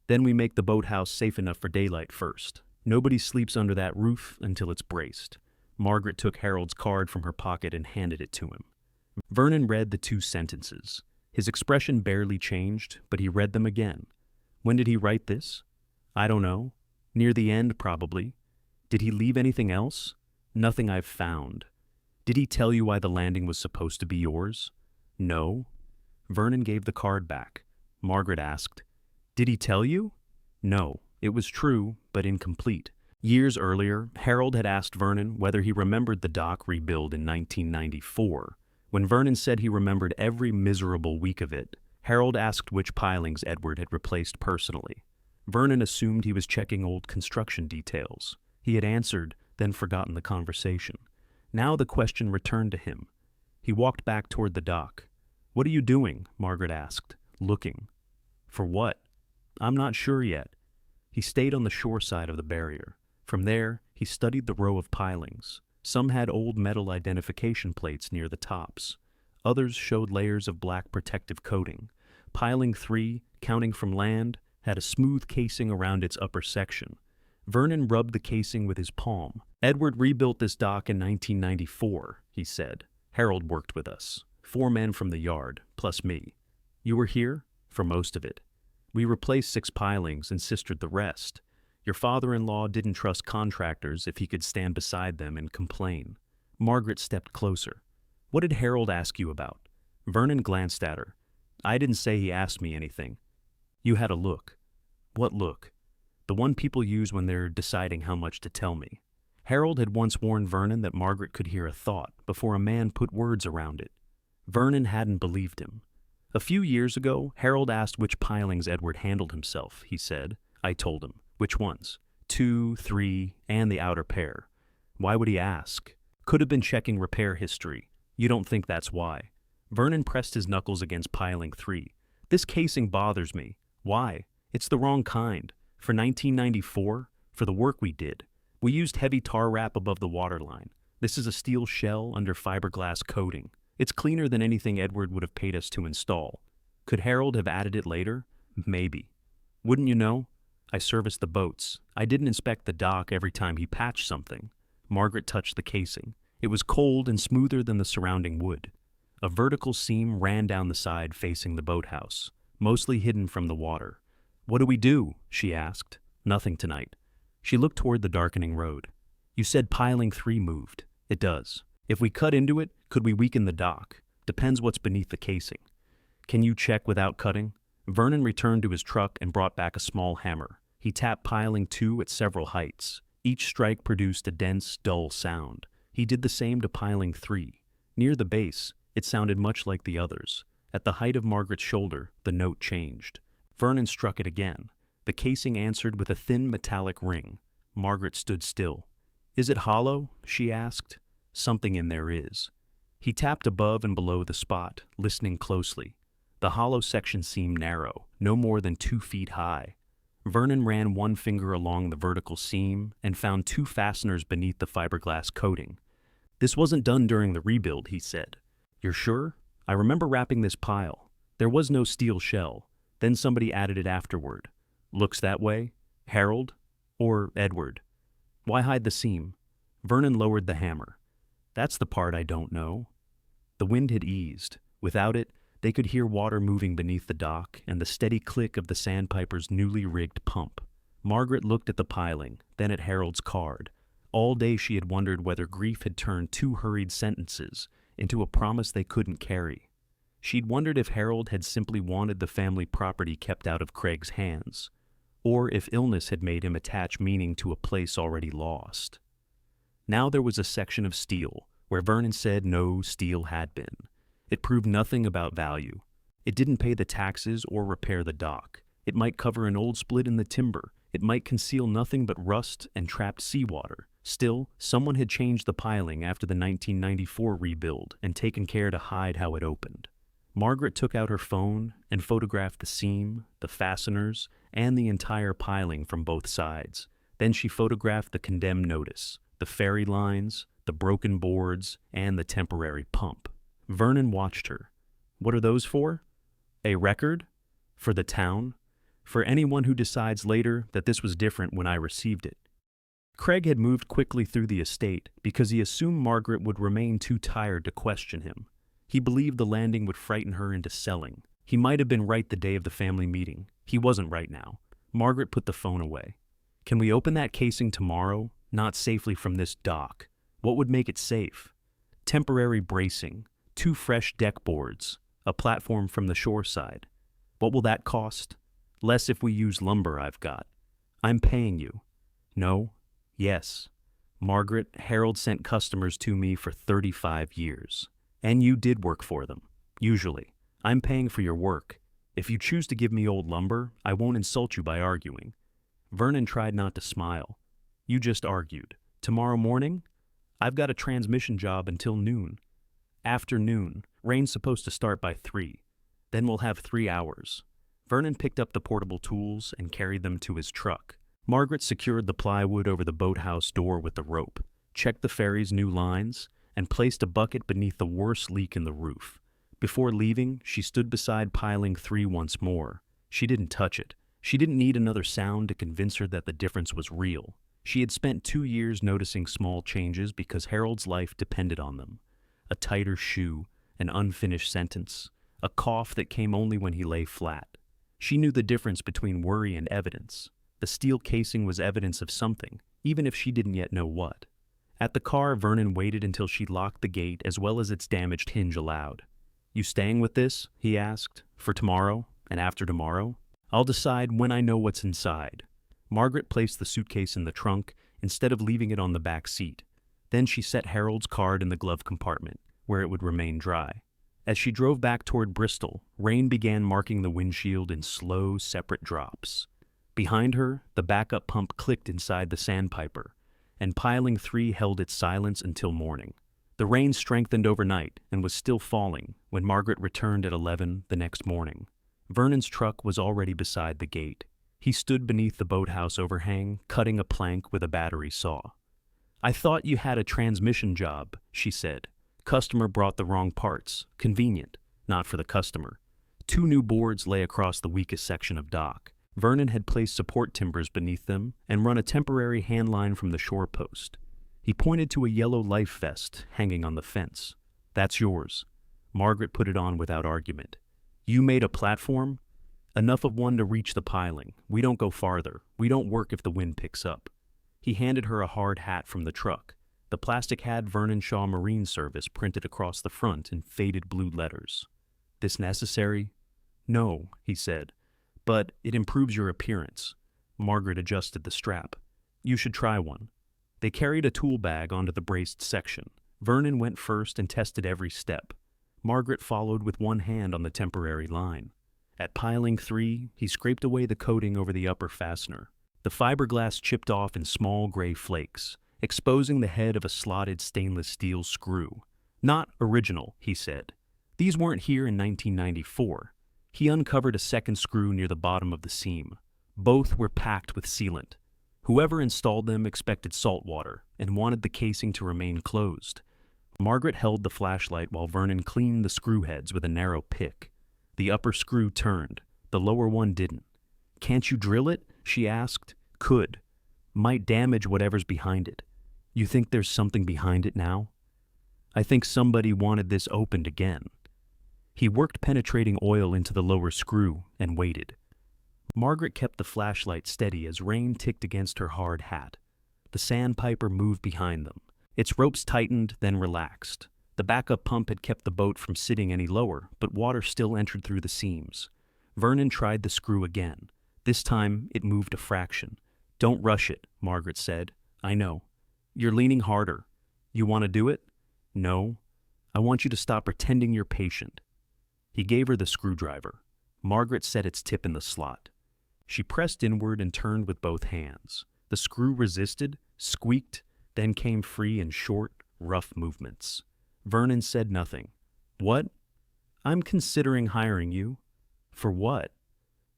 Then we make the boathouse safe enough for daylight first. Nobody sleeps under that roof until it's braced." Margaret took Harold's card from her pocket and handed it to him. Vernon read the 2 sentences. His expression barely changed, but he read them again. "When did he write this?" "I don't know. Near the end, probably." "Did he leave anything else?" "Nothing I've found." "Did he tell you why the landing was supposed to be yours?" "No." Vernon gave the card back. Margaret asked, "Did he tell you?" "No. It was true, but incomplete." Years earlier, Harold had asked Vernon whether he remembered the dock rebuild in 1994. When Vernon said he remembered every miserable week of it, Harold asked which pilings Edward had replaced personally. Vernon assumed he was checking old construction details. He had answered, then forgotten the conversation. Now the question returned to him. He walked back toward the dock. "What are you doing?" Margaret asked. "Looking." "For what?" "I'm not sure yet." He stayed on the shore side of the barrier. From there, he studied the row of pilings. Some had old metal identification plates near the tops. Others showed layers of black protective coating. Piling 3, counting from land, had a smooth casing around its upper section. Vernon rubbed the casing with his palm. "Edward rebuilt this dock in 1994, he said. "Harold worked with us. 4 men from the yard, plus me. You were here?" "For most of it. We replaced 6 pilings and sistered the rest. Your father-in-law didn't trust contractors if he could stand beside them and complain." Margaret stepped closer. "What did Harold ask you about?" Vernon glanced at her. "I didn't say he asked me anything." "You had a look." "What look?" "The one people use when they're deciding how much to tell me." Harold had once warned Vernon that Margaret could hear a thought before a man put words around it. Vernon hadn't believed him. "A few years ago, Harold asked which pilings Edward handled himself," he said. I told him. "Which ones?" 2, 3, and the outer pair." "Why would he ask?" "Could have been checking repair history." "You don't think that's why?" Vernon pressed his knuckles against piling 3. "This casing bothers me." "Why?" "It's the wrong kind. For 1994, for the work we did. We used heavy tar wrap above the waterline. This is a steel shell under fiberglass coating. It's cleaner than anything Edward would have paid us to install. Could Harold have added it later? Maybe. Wouldn't you know? I serviced the boats. I didn't inspect the dock every time he patched something. Margaret touched the casing. It was cold and smoother than the surrounding wood. A vertical seam ran down the side facing the boathouse, mostly hidden from the water. "What do we do?" she asked. "Nothing tonight." She looked toward the darkening road. "You said piling 3 moved. It does. If we cut into it, could we weaken the dock? Depends what's beneath the casing. Can you check without cutting?" Vernon returned to his truck and brought back a small hammer. He tapped piling 2 at several heights. Each strike produced a dense, dull sound. He did the same to piling 3. Near the base, it sounded much like the others. At the height of Margaret's shoulder, the note changed. Vernon struck it again. The casing answered with a thin metallic ring. Margaret stood still. "Is it hollow?" she asked. "Something in there is." He tapped above and below the spot, listening closely. The hollow section seemed narrow, no more than 2 feet high. Vernon ran one finger along the vertical seam and found 2 fasteners beneath the fiberglass coating. "This wasn't done during the rebuild," he said. "You're sure? I remember wrapping this pile. There was no steel shell. Then somebody added it afterward. Looks that way? Harold? Or Edward? Why hide the seam?" Vernon lowered the hammer. "That's the part I don't know." The wind had eased. Without it, they could hear water moving beneath the dock and the steady click of the sandpiper's newly rigged pump. Margaret looked at the piling, then at Harold's card. All day she had wondered whether grief had turned 2 hurried sentences into a promise they couldn't carry. She'd wondered if Harold had simply wanted the family property kept out of Craig's hands, or if illness had made him attach meaning to a place already lost. Now there was a section of steel, where Vernon said no steel had been. It proved nothing about value. It didn't pay the taxes or repair the dock. It might cover an old split in the timber. It might conceal nothing but rust and trapped seawater. Still, someone had changed the piling after the 1994 rebuild and taken care to hide how it opened. Margaret took out her phone and photographed the seam, the fasteners, and the entire piling from both sides. Then she photographed the condemned notice, the ferry lines, the broken boards, and the temporary pump. Vernon watched her. "What are those for?" "A record? For the town? For anyone who decides later that this was different when I received it." Craig had moved quickly through the estate because he assumed Margaret would remain too tired to question him. He believed the landing would frighten her into selling. He might have been right the day of the family meeting. He wasn't right now. Margaret put the phone away. "Can we open that casing tomorrow? Not safely from this dock. What would make it safe?" "Temporary bracing, 2 fresh deck boards, a platform from the shore side." "What will that cost?" "Less if we use lumber I've got." "I'm paying you." "No." "Yes." "Margaret, Harold sent customers to me for 35 years. And you did work for them. Usually. I'm paying for your work. If you choose to give me old lumber, I won't insult you by arguing." Vernon tried not to smile. "You just argued. Tomorrow morning? I've got a transmission job until noon." "Afternoon. Rain's supposed to start by 3. Then we'll have 3 hours." Vernon picked up the portable tools and carried them to his truck. Margaret secured the plywood over the boathouse door with the rope, checked the ferry's new lines, and placed a bucket beneath the worst leak in the roof. Before leaving, she stood beside piling 3 once more. She didn't touch it. She didn't need another sound to convince her that the difference was real. She had spent 2 years noticing small changes because Harold's life depended on them. A tighter shoe, an unfinished sentence, a cough that came only when he lay flat. She knew the difference between worry and evidence. The steel casing was evidence of something, even if she didn't yet know what. At the car, Vernon waited until she locked the gate as well as its damaged hinge allowed. "You staying with this?" he asked. "For tomorrow and after tomorrow?" "I'll decide when I know what's inside." Margaret placed the suitcase in the trunk instead of leaving it on the back seat. Then she set Harold's card in the glove compartment, where it would remain dry. As she drove back toward Bristol, rain began marking the windshield in slow, separate drops. Behind her, the backup pump clicked inside the sandpiper, and piling 3 held its silence until morning. The rain strengthened overnight and was still falling when Margaret returned at 11 the next morning. Vernon's truck was already beside the gate. He stood beneath the boathouse overhang, cutting a plank with a battery saw. "I thought you had a transmission job," she said. Customer brought the wrong parts. Convenient. Not for the customer. 2 new boards lay across the weakest section of dock. Vernon had placed support timbers beneath them and run a temporary hand line from the shore post. He pointed to a yellow life vest hanging on the fence. "That's yours." Margaret put it on without argument. "You made a platform?" "Enough of one to reach the piling. We don't go farther. We don't work if the wind picks up." He handed her a hard hat from the truck. The plastic had Vernon Shaw Marine Service printed across the front in faded blue letters. "This necessary?" "No," he said, "but it improves your appearance." Margaret adjusted the strap. "You should try one." They carried a tool bag onto the braced section. Vernon went first and tested every step. Margaret followed with one hand on the temporary line. At piling 3, he scraped away the coating over the upper fastener. The fiberglass chipped off in small gray flakes, exposing the head of a slotted stainless steel screw. "Not original," he said. "These weren't here in 1994. He uncovered a second screw near the bottom of the seam. Both were packed with sealant. Whoever installed them expected salt water and wanted the casing to remain closed. Margaret held the flashlight while Vernon cleaned the screw heads with a narrow pick. The upper screw turned. The lower one didn't. "Can't you drill it?" she asked. "Could. Might damage whatever's behind it." "You think there's something behind it now?" "I think somebody wanted this opened again." He worked penetrating oil into the lower screw and waited. Margaret kept the flashlight steady as rain ticked against her hard hat. The sandpiper moved behind them. Its ropes tightened, then relaxed. The backup pump had kept the boat from sitting any lower, but water still entered through the seams. Vernon tried the screw again. This time, it moved a fraction. "Don't rush it," Margaret said. "I know. You're leaning harder. You want to do it?" "No. I want you to stop pretending you're patient." He gave her the screwdriver. Margaret set its tip in the slot. She pressed inward and turned with both hands. The screw resisted, squeaked, then came free in short, rough movements. Vernon said nothing. "What?" "I'm considering hiring you." "For what?"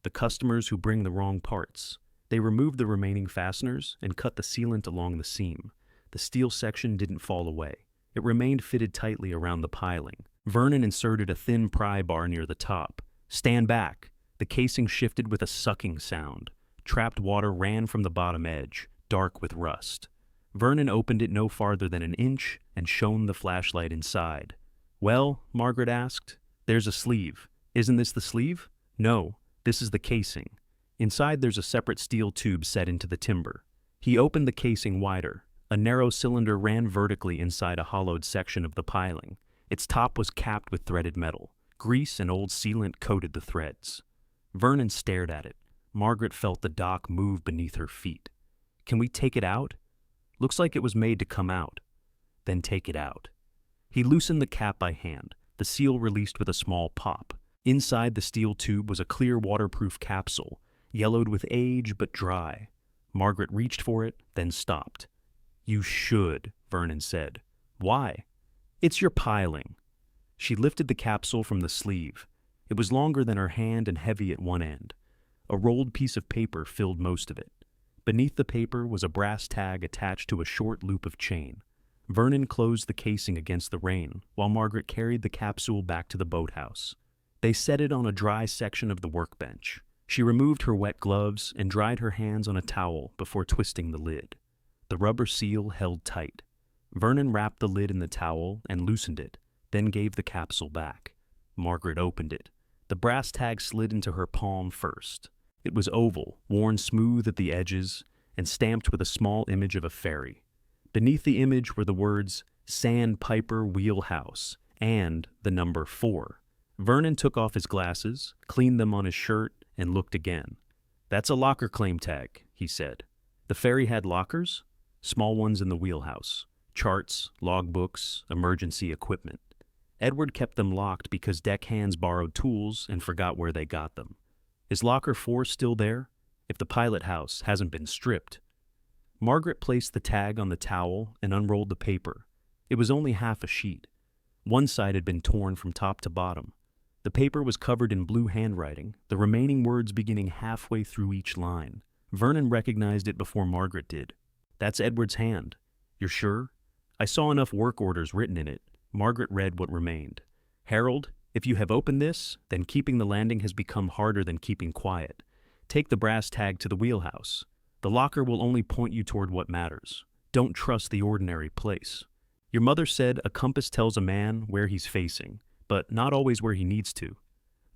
"The customers who bring the wrong parts." They removed the remaining fasteners and cut the sealant along the seam. The steel section didn't fall away. It remained fitted tightly around the piling. Vernon inserted a thin pry bar near the top. "Stand back." The casing shifted with a sucking sound. Trapped water ran from the bottom edge, dark with rust. Vernon opened it no farther than an inch and shone the flashlight inside. "Well?" Margaret asked. "There's a sleeve. Isn't this the sleeve?" "No, this is the casing. Inside there's a separate steel tube set into the timber." He opened the casing wider. A narrow cylinder ran vertically inside a hollowed section of the piling. Its top was capped with threaded metal. Grease and old sealant coated the threads. Vernon stared at it. Margaret felt the dock move beneath her feet. "Can we take it out?" "Looks like it was made to come out." "Then take it out." He loosened the cap by hand. The seal released with a small pop. Inside the steel tube was a clear waterproof capsule, yellowed with age but dry. Margaret reached for it, then stopped. "You should," Vernon said. "Why?" "It's your piling." She lifted the capsule from the sleeve. It was longer than her hand and heavy at one end. A rolled piece of paper filled most of it. Beneath the paper was a brass tag attached to a short loop of chain. Vernon closed the casing against the rain, while Margaret carried the capsule back to the boathouse. They set it on a dry section of the workbench. She removed her wet gloves and dried her hands on a towel before twisting the lid. The rubber seal held tight. Vernon wrapped the lid in the towel and loosened it, then gave the capsule back. Margaret opened it. The brass tag slid into her palm first. It was oval, worn smooth at the edges, and stamped with a small image of a ferry. Beneath the image were the words, "Sandpiper Wheelhouse," and the number 4. Vernon took off his glasses, cleaned them on his shirt, and looked again. "That's a locker claim tag," he said. "The ferry had lockers?" "Small ones in the wheelhouse. Charts, logbooks, emergency equipment. Edward kept them locked because deckhands borrowed tools and forgot where they got them. Is locker 4 still there? If the pilot house hasn't been stripped." Margaret placed the tag on the towel and unrolled the paper. It was only half a sheet. One side had been torn from top to bottom. The paper was covered in blue handwriting, the remaining words beginning halfway through each line. Vernon recognized it before Margaret did. "That's Edward's hand." "You're sure?" "I saw enough work orders written in it. Margaret read what remained. Harold, if you have opened this, then keeping the landing has become harder than keeping quiet. Take the brass tag to the wheelhouse. The locker will only point you toward what matters. Don't trust the ordinary place. Your mother said a compass tells a man where he's facing, but not always where he needs to.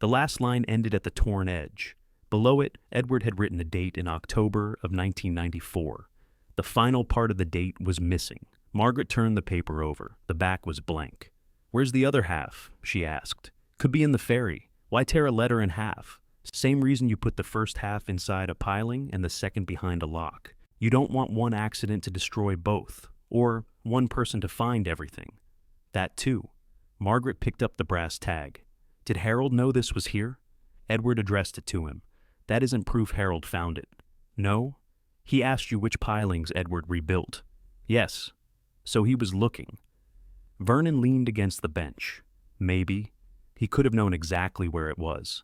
The last line ended at the torn edge. Below it, Edward had written a date in October of 1994. The final part of the date was missing. Margaret turned the paper over. The back was blank. "Where's the other half?" she asked. "Could be in the ferry. Why tear a letter in half? Same reason you put the first half inside a piling and the second behind a lock. You don't want one accident to destroy both, or one person to find everything." That too. Margaret picked up the brass tag. Did Harold know this was here? Edward addressed it to him. That isn't proof Harold found it. No? He asked you which pilings Edward rebuilt. Yes. So he was looking. Vernon leaned against the bench. Maybe. He could have known exactly where it was.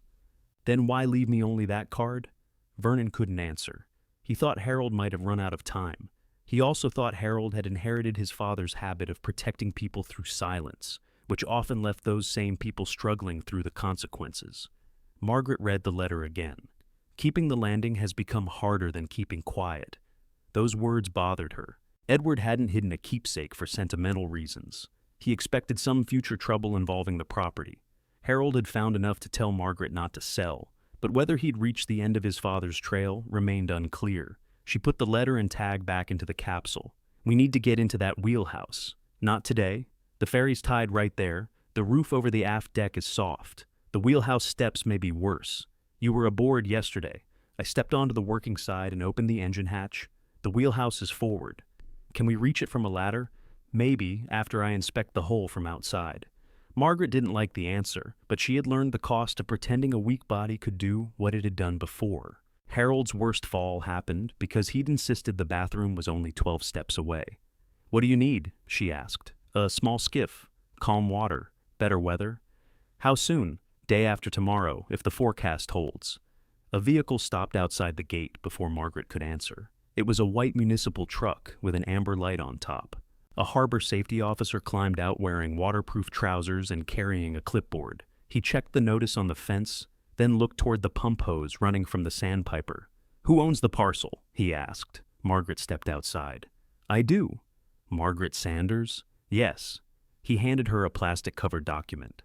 Then why leave me only that card? Vernon couldn't answer. He thought Harold might have run out of time. He also thought Harold had inherited his father's habit of protecting people through silence, which often left those same people struggling through the consequences. Margaret read the letter again. Keeping the landing has become harder than keeping quiet. Those words bothered her. Edward hadn't hidden a keepsake for sentimental reasons. He expected some future trouble involving the property. Harold had found enough to tell Margaret not to sell, but whether he'd reached the end of his father's trail remained unclear. She put the letter and tag back into the capsule. "We need to get into that wheelhouse. Not today. The ferry's tied right there. The roof over the aft deck is soft. The wheelhouse steps may be worse. You were aboard yesterday. I stepped onto the working side and opened the engine hatch. The wheelhouse is forward. Can we reach it from a ladder? Maybe, after I inspect the hole from outside." Margaret didn't like the answer, but she had learned the cost of pretending a weak body could do what it had done before. Harold's worst fall happened because he'd insisted the bathroom was only 12 steps away. "What do you need?" she asked. "A small skiff, calm water, better weather." "How soon?" "Day after tomorrow, if the forecast holds." A vehicle stopped outside the gate before Margaret could answer. It was a white municipal truck with an amber light on top. A harbor safety officer climbed out wearing waterproof trousers and carrying a clipboard. He checked the notice on the fence, then looked toward the pump hose running from the sandpiper. "Who owns the parcel?" he asked. Margaret stepped outside. "I do." "Margaret Sanders?" "Yes." He handed her a plastic-covered document.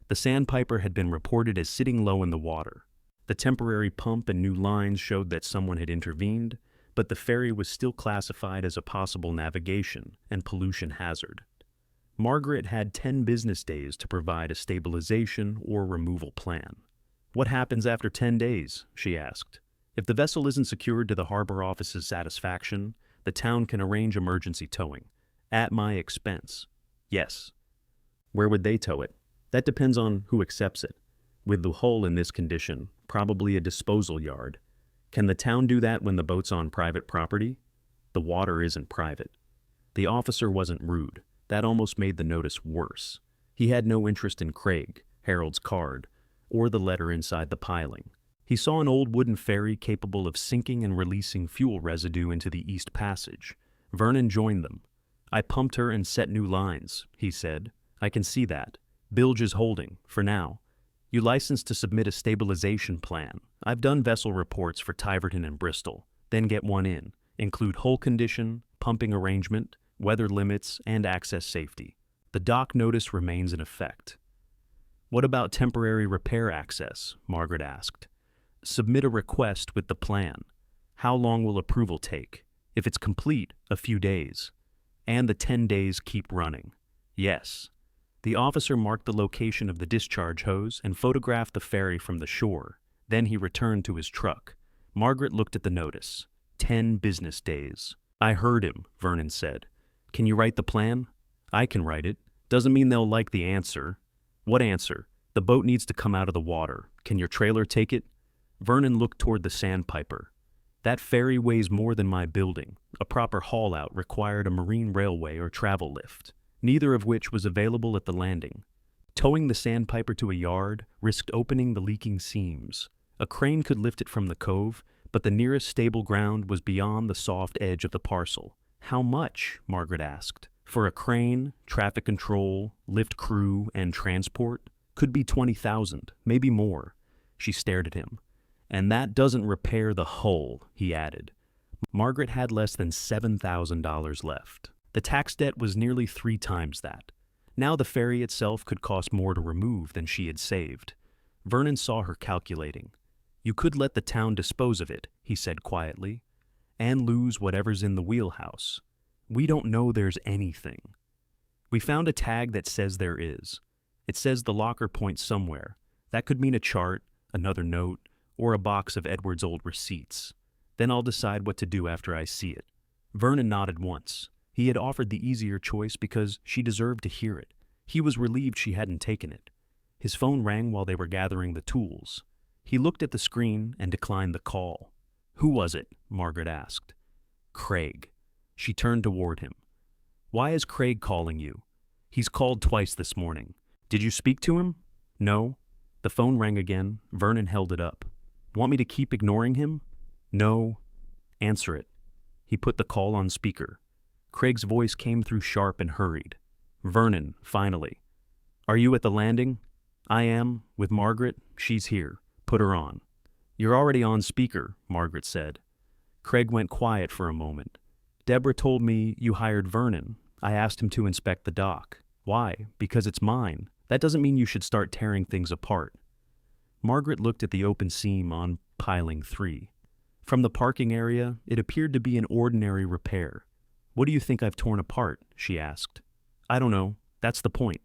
The sandpiper had been reported as sitting low in the water. The temporary pump and new lines showed that someone had intervened, but the ferry was still classified as a possible navigation and pollution hazard. Margaret had 10 business days to provide a stabilization or removal plan. "What happens after 10 days?" she asked. "If the vessel isn't secured to the harbor office's satisfaction, the town can arrange emergency towing. At my expense." "Yes." "Where would they tow it?" "That depends on who accepts it. With the hull in this condition, probably a disposal yard. Can the town do that when the boat's on private property?" "The water isn't private." The officer wasn't rude. That almost made the notice worse. He had no interest in Craig, Harold's card, or the letter inside the piling. He saw an old wooden ferry capable of sinking and releasing fuel residue into the East Passage. Vernon joined them. "I pumped her and set new lines," he said. "I can see that. Bilge is holding, for now. You licensed to submit a stabilization plan. I've done vessel reports for Tiverton and Bristol. Then get one in. Include hull condition, pumping arrangement, weather limits, and access safety. The dock notice remains in effect." "What about temporary repair access?" Margaret asked. "Submit a request with the plan. How long will approval take? If it's complete, a few days. And the 10 days keep running." "Yes." The officer marked the location of the discharge hose and photographed the ferry from the shore. Then he returned to his truck. Margaret looked at the notice. 10 business days. "I heard him," Vernon said. "Can you write the plan?" "I can write it. Doesn't mean they'll like the answer." "What answer?" "The boat needs to come out of the water. Can your trailer take it?" Vernon looked toward the sandpiper. "That ferry weighs more than my building. A proper haul-out required a marine railway or travel lift, neither of which was available at the landing. Towing the sandpiper to a yard risked opening the leaking seams. A crane could lift it from the cove, but the nearest stable ground was beyond the soft edge of the parcel. "How much?" Margaret asked. For a crane, traffic control, lift crew, and transport, could be 20,000, maybe more. She stared at him. And that doesn't repair the hull, he added. Margaret had less than $7,000 left. The tax debt was nearly 3 times that. Now the ferry itself could cost more to remove than she had saved. Vernon saw her calculating. You could let the town dispose of it, he said quietly, and lose whatever's in the wheelhouse. We don't know there's anything. We found a tag that says there is. It says the locker point somewhere. That could mean a chart, another note, or a box of Edward's old receipts. Then I'll decide what to do after I see it. Vernon nodded once. He had offered the easier choice because she deserved to hear it. He was relieved she hadn't taken it. His phone rang while they were gathering the tools. He looked at the screen and declined the call. Who was it? Margaret asked. Craig. She turned toward him. Why is Craig calling you? He's called twice this morning. Did you speak to him? No. The phone rang again. Vernon held it up. Want me to keep ignoring him? No. Answer it. He put the call on speaker. Craig's voice came through sharp and hurried. Vernon, finally. Are you at the landing? I am, with Margaret. She's here. Put her on. You're already on speaker, Margaret said. Craig went quiet for a moment. Deborah told me you hired Vernon. I asked him to inspect the dock. Why? Because it's mine. That doesn't mean you should start tearing things apart. Margaret looked at the open seam on piling 3. From the parking area, it appeared to be an ordinary repair. What do you think I've torn apart? She asked. I don't know. That's the point.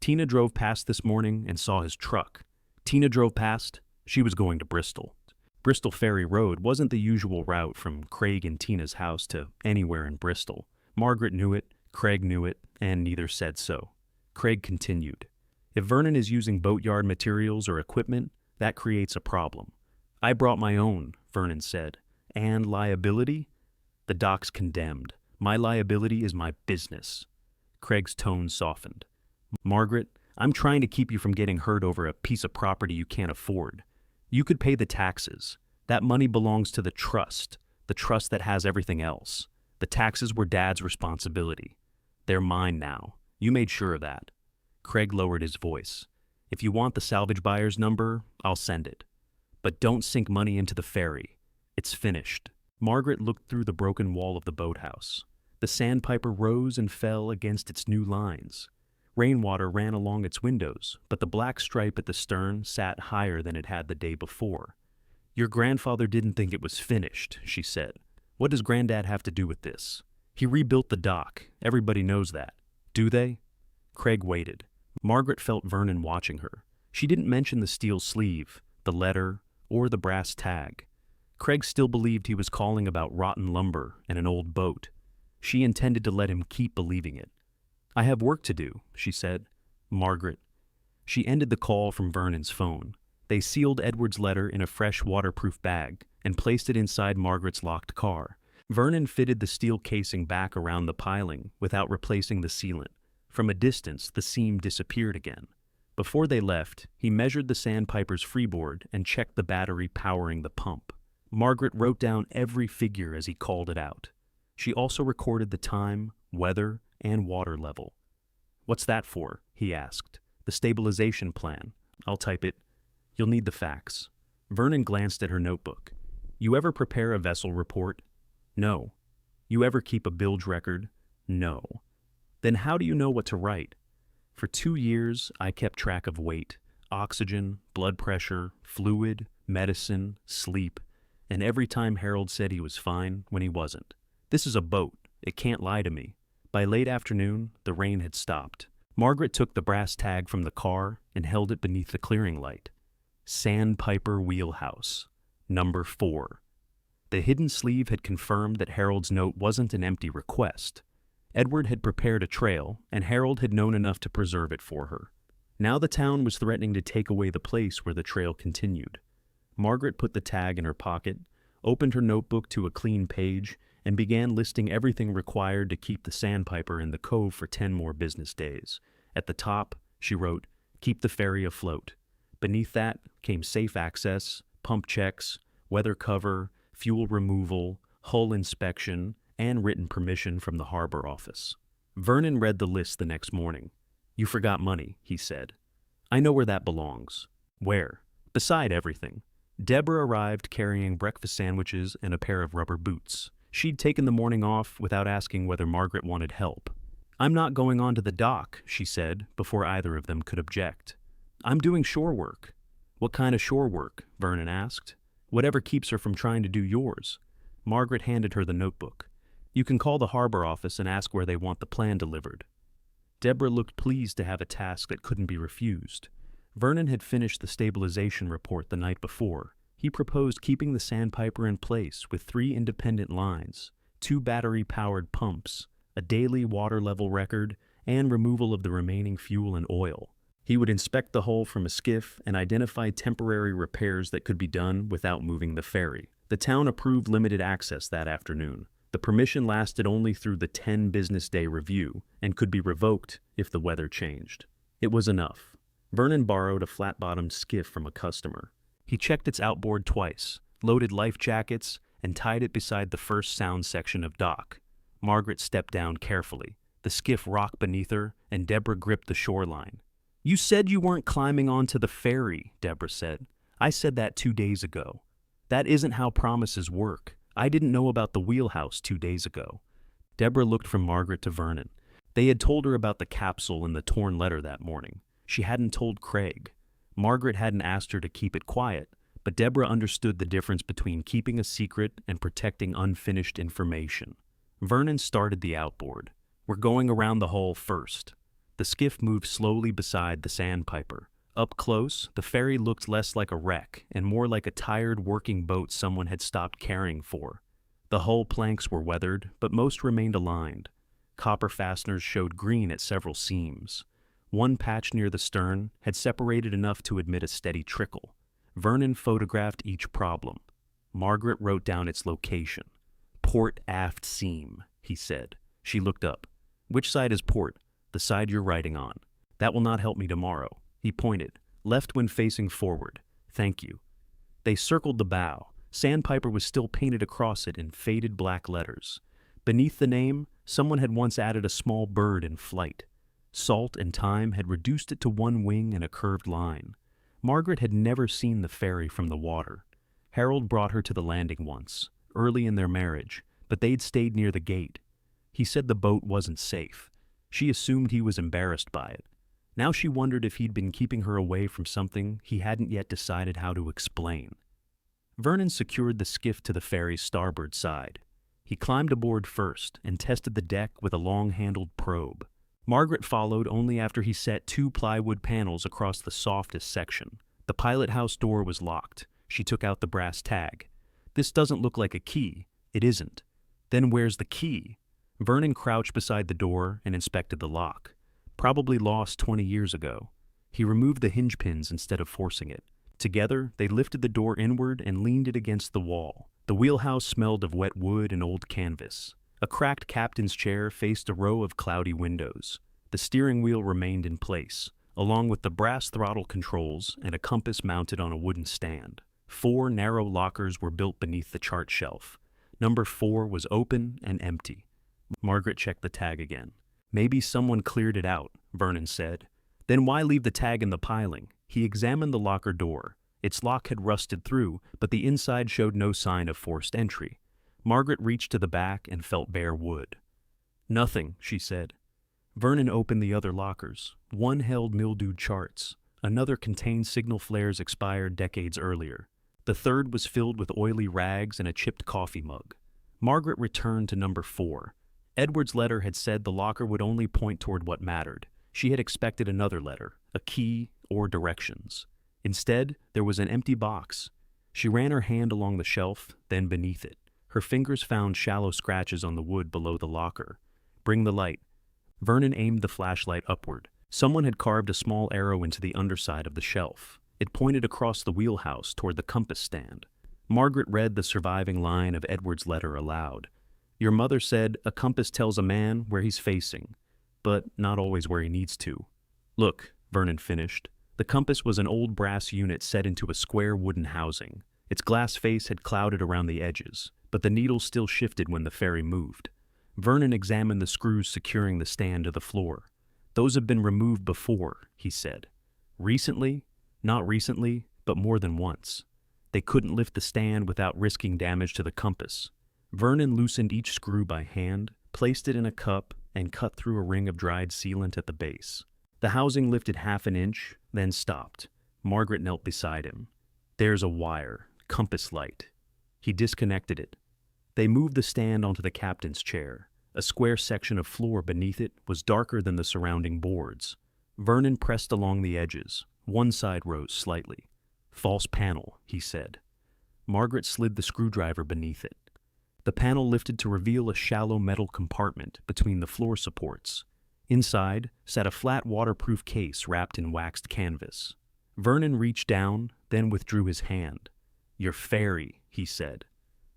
Tina drove past this morning and saw his truck. Tina drove past? She was going to Bristol. Bristol Ferry Road wasn't the usual route from Craig and Tina's house to anywhere in Bristol. Margaret knew it, Craig knew it, and neither said so. Craig continued. If Vernon is using boatyard materials or equipment, that creates a problem. I brought my own, Vernon said. And liability? The dock's condemned. My liability is my business. Craig's tone softened. Margaret, I'm trying to keep you from getting hurt over a piece of property you can't afford. You could pay the taxes. That money belongs to the trust that has everything else. The taxes were Dad's responsibility. They're mine now. You made sure of that. Craig lowered his voice. If you want the salvage buyer's number, I'll send it. But don't sink money into the ferry. It's finished. Margaret looked through the broken wall of the boathouse. The sandpiper rose and fell against its new lines. Rainwater ran along its windows, but the black stripe at the stern sat higher than it had the day before. Your grandfather didn't think it was finished, she said. What does Granddad have to do with this? He rebuilt the dock. Everybody knows that. Do they? Craig waited. Margaret felt Vernon watching her. She didn't mention the steel sleeve, the letter, or the brass tag. Craig still believed he was calling about rotten lumber and an old boat. She intended to let him keep believing it. I have work to do, she said. Margaret. She ended the call from Vernon's phone. They sealed Edward's letter in a fresh waterproof bag and placed it inside Margaret's locked car. Vernon fitted the steel casing back around the piling without replacing the sealant. From a distance, the seam disappeared again. Before they left, he measured the sandpiper's freeboard and checked the battery powering the pump. Margaret wrote down every figure as he called it out. She also recorded the time, weather, and water level. What's that for? He asked. The stabilization plan. I'll type it. You'll need the facts. Vernon glanced at her notebook. You ever prepare a vessel report? No. You ever keep a bilge record? No. Then how do you know what to write? For 2 years, I kept track of weight, oxygen, blood pressure, fluid, medicine, sleep, and every time Harold said he was fine when he wasn't. This is a boat. It can't lie to me. By late afternoon, the rain had stopped. Margaret took the brass tag from the car and held it beneath the clearing light. Sandpiper Wheelhouse, number 4. The hidden sleeve had confirmed that Harold's note wasn't an empty request. Edward had prepared a trail, and Harold had known enough to preserve it for her. Now the town was threatening to take away the place where the trail continued. Margaret put the tag in her pocket, opened her notebook to a clean page, and began listing everything required to keep the sandpiper in the cove for 10 more business days. At the top, she wrote, "Keep the ferry afloat." Beneath that came safe access, pump checks, weather cover, fuel removal, hull inspection, and written permission from the harbor office. Vernon read the list the next morning. "You forgot money," he said. "I know where that belongs." "Where?" "Beside everything." Deborah arrived carrying breakfast sandwiches and a pair of rubber boots. She'd taken the morning off without asking whether Margaret wanted help. "I'm not going on to the dock," she said, before either of them could object. "I'm doing shore work." "What kind of shore work?" Vernon asked. "Whatever keeps her from trying to do yours." Margaret handed her the notebook. "You can call the harbor office and ask where they want the plan delivered." Deborah looked pleased to have a task that couldn't be refused. Vernon had finished the stabilization report the night before. He proposed keeping the sandpiper in place with 3 independent lines, 2 battery-powered pumps, a daily water level record, and removal of the remaining fuel and oil. He would inspect the hull from a skiff and identify temporary repairs that could be done without moving the ferry. The town approved limited access that afternoon. The permission lasted only through the 10-business-day review and could be revoked if the weather changed. It was enough. Vernon borrowed a flat-bottomed skiff from a customer. He checked its outboard twice, loaded life jackets, and tied it beside the first sound section of dock. Margaret stepped down carefully. The skiff rocked beneath her, and Deborah gripped the shoreline. "You said you weren't climbing onto the ferry," Deborah said. "I said that 2 days ago. That isn't how promises work. I didn't know about the wheelhouse 2 days ago." Deborah looked from Margaret to Vernon. They had told her about the capsule and the torn letter that morning. She hadn't told Craig. Margaret hadn't asked her to keep it quiet, but Deborah understood the difference between keeping a secret and protecting unfinished information. Vernon started the outboard. "We're going around the hull first." The skiff moved slowly beside the sandpiper. Up close, the ferry looked less like a wreck and more like a tired working boat someone had stopped caring for. The hull planks were weathered, but most remained aligned. Copper fasteners showed green at several seams. One patch near the stern had separated enough to admit a steady trickle. Vernon photographed each problem. Margaret wrote down its location. "Port aft seam," he said. She looked up. "Which side is port?" "The side you're writing on." "That will not help me tomorrow." He pointed. "Left when facing forward." "Thank you." They circled the bow. Sandpiper was still painted across it in faded black letters. Beneath the name, someone had once added a small bird in flight. Salt and time had reduced it to one wing and a curved line. Margaret had never seen the ferry from the water. Harold brought her to the landing once, early in their marriage, but they'd stayed near the gate. He said the boat wasn't safe. She assumed he was embarrassed by it. Now she wondered if he'd been keeping her away from something he hadn't yet decided how to explain. Vernon secured the skiff to the ferry's starboard side. He climbed aboard first and tested the deck with a long-handled probe. Margaret followed only after he set 2 plywood panels across the softest section. The pilot house door was locked. She took out the brass tag. "This doesn't look like a key." "It isn't." "Then where's the key?" Vernon crouched beside the door and inspected the lock. Probably lost 20 years ago. He removed the hinge pins instead of forcing it. Together, they lifted the door inward and leaned it against the wall. The wheelhouse smelled of wet wood and old canvas. A cracked captain's chair faced a row of cloudy windows. The steering wheel remained in place, along with the brass throttle controls and a compass mounted on a wooden stand. 4 narrow lockers were built beneath the chart shelf. Number 4 was open and empty. Margaret checked the tag again. "Maybe someone cleared it out," Vernon said. "Then why leave the tag in the piling?" He examined the locker door. Its lock had rusted through, but the inside showed no sign of forced entry. Margaret reached to the back and felt bare wood. "Nothing," she said. Vernon opened the other lockers. One held mildewed charts. Another contained signal flares expired decades earlier. The third was filled with oily rags and a chipped coffee mug. Margaret returned to number 4. Edward's letter had said the locker would only point toward what mattered. She had expected another letter, a key, or directions. Instead, there was an empty box. She ran her hand along the shelf, then beneath it. Her fingers found shallow scratches on the wood below the locker. "Bring the light." Vernon aimed the flashlight upward. Someone had carved a small arrow into the underside of the shelf. It pointed across the wheelhouse toward the compass stand. Margaret read the surviving line of Edward's letter aloud. "Your mother said a compass tells a man where he's facing, but not always where he needs to." "Look," Vernon finished. The compass was an old brass unit set into a square wooden housing. Its glass face had clouded around the edges, but the needle still shifted when the ferry moved. Vernon examined the screws securing the stand to the floor. "Those have been removed before," he said. "Recently? Not recently, but more than once. They couldn't lift the stand without risking damage to the compass." Vernon loosened each screw by hand, placed it in a cup, and cut through a ring of dried sealant at the base. The housing lifted half an inch, then stopped. Margaret knelt beside him. "There's a wire, compass light." He disconnected it. They moved the stand onto the captain's chair. A square section of floor beneath it was darker than the surrounding boards. Vernon pressed along the edges. One side rose slightly. "False panel," he said. Margaret slid the screwdriver beneath it. The panel lifted to reveal a shallow metal compartment between the floor supports. Inside sat a flat waterproof case wrapped in waxed canvas. Vernon reached down, then withdrew his hand. "Your Ferry," he said.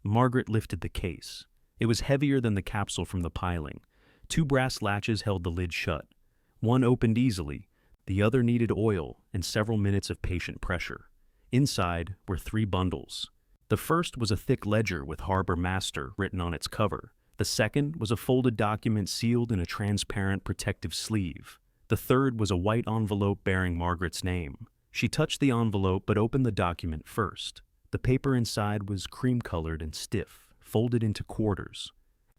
Margaret lifted the case. It was heavier than the capsule from the piling. Two brass latches held the lid shut. One opened easily. The other needed oil and several minutes of patient pressure. Inside were 3 bundles. The first was a thick ledger with Harbor Master written on its cover. The second was a folded document sealed in a transparent protective sleeve. The third was a white envelope bearing Margaret's name. She touched the envelope but opened the document first. The paper inside was cream-colored and stiff, folded into quarters.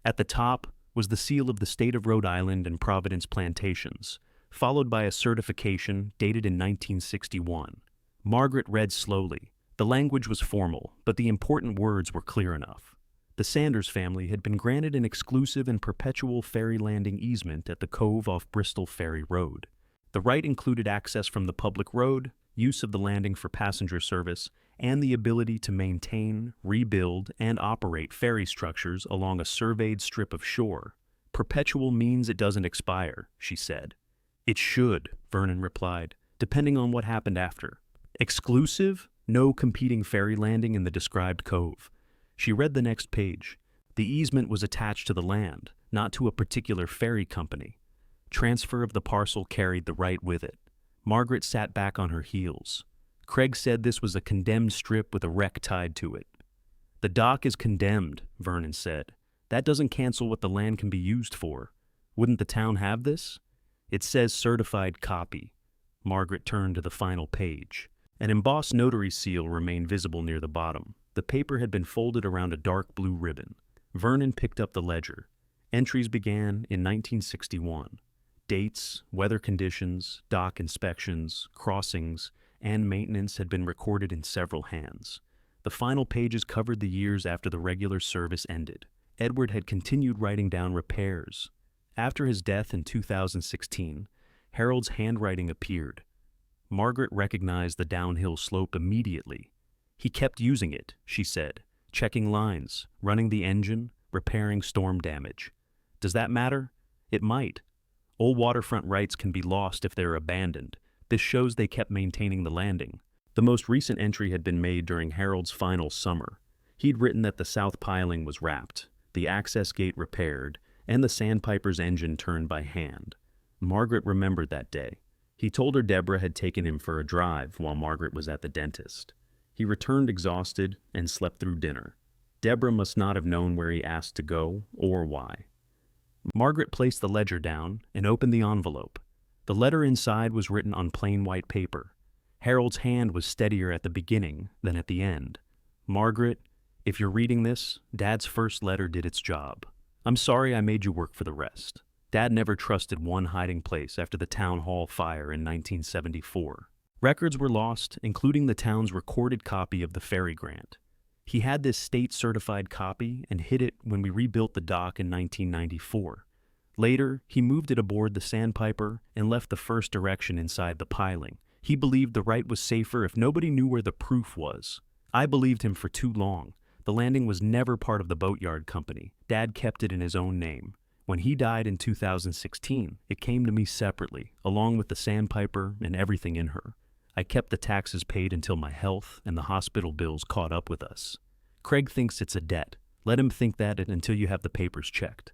At the top was the seal of the state of Rhode Island and Providence Plantations, followed by a certification dated in 1961. Margaret read slowly. The language was formal, but the important words were clear enough. The Sanders family had been granted an exclusive and perpetual ferry landing easement at the cove off Bristol Ferry Road. The right included access from the public road, use of the landing for passenger service, and the ability to maintain, rebuild, and operate ferry structures along a surveyed strip of shore. "Perpetual means it doesn't expire," she said. "It should," Vernon replied, "depending on what happened after." "Exclusive? No competing ferry landing in the described cove." She read the next page. The easement was attached to the land, not to a particular ferry company. Transfer of the parcel carried the right with it. Margaret sat back on her heels. Craig said this was a condemned strip with a wreck tied to it. "The dock is condemned," Vernon said. "That doesn't cancel what the land can be used for. Wouldn't the town have this?" "It says certified copy." Margaret turned to the final page. An embossed notary seal remained visible near the bottom. The paper had been folded around a dark blue ribbon. Vernon picked up the ledger. Entries began in 1961. Dates, weather conditions, dock inspections, crossings, and maintenance had been recorded in several hands. The final pages covered the years after the regular service ended. Edward had continued writing down repairs. After his death in 2016, Harold's handwriting appeared. Margaret recognized the downhill slope immediately. "He kept using it," she said, "checking lines, running the engine, repairing storm damage. Does that matter? It might. Old waterfront rights can be lost if they're abandoned. This shows they kept maintaining the landing." The most recent entry had been made during Harold's final summer. He'd written that the south piling was wrapped, the access gate repaired, and the sandpiper's engine turned by hand. Margaret remembered that day. He told her Deborah had taken him for a drive while Margaret was at the dentist. He returned exhausted and slept through dinner. Deborah must not have known where he asked to go or why. Margaret placed the ledger down and opened the envelope. The letter inside was written on plain white paper. Harold's hand was steadier at the beginning than at the end. "Margaret, if you're reading this, Dad's first letter did its job. I'm sorry I made you work for the rest. Dad never trusted one hiding place after the town hall fire in 1974. Records were lost, including the town's recorded copy of the ferry grant. He had this state-certified copy and hid it when we rebuilt the dock in 1994. Later, he moved it aboard the Sandpiper and left the first direction inside the piling. He believed the right was safer if nobody knew where the proof was. I believed him for too long. The landing was never part of the boatyard company. Dad kept it in his own name. When he died in 2016, it came to me separately, along with the Sandpiper and everything in her. I kept the taxes paid until my health and the hospital bills caught up with us. Craig thinks it's a debt. Let him think that until you have the papers checked.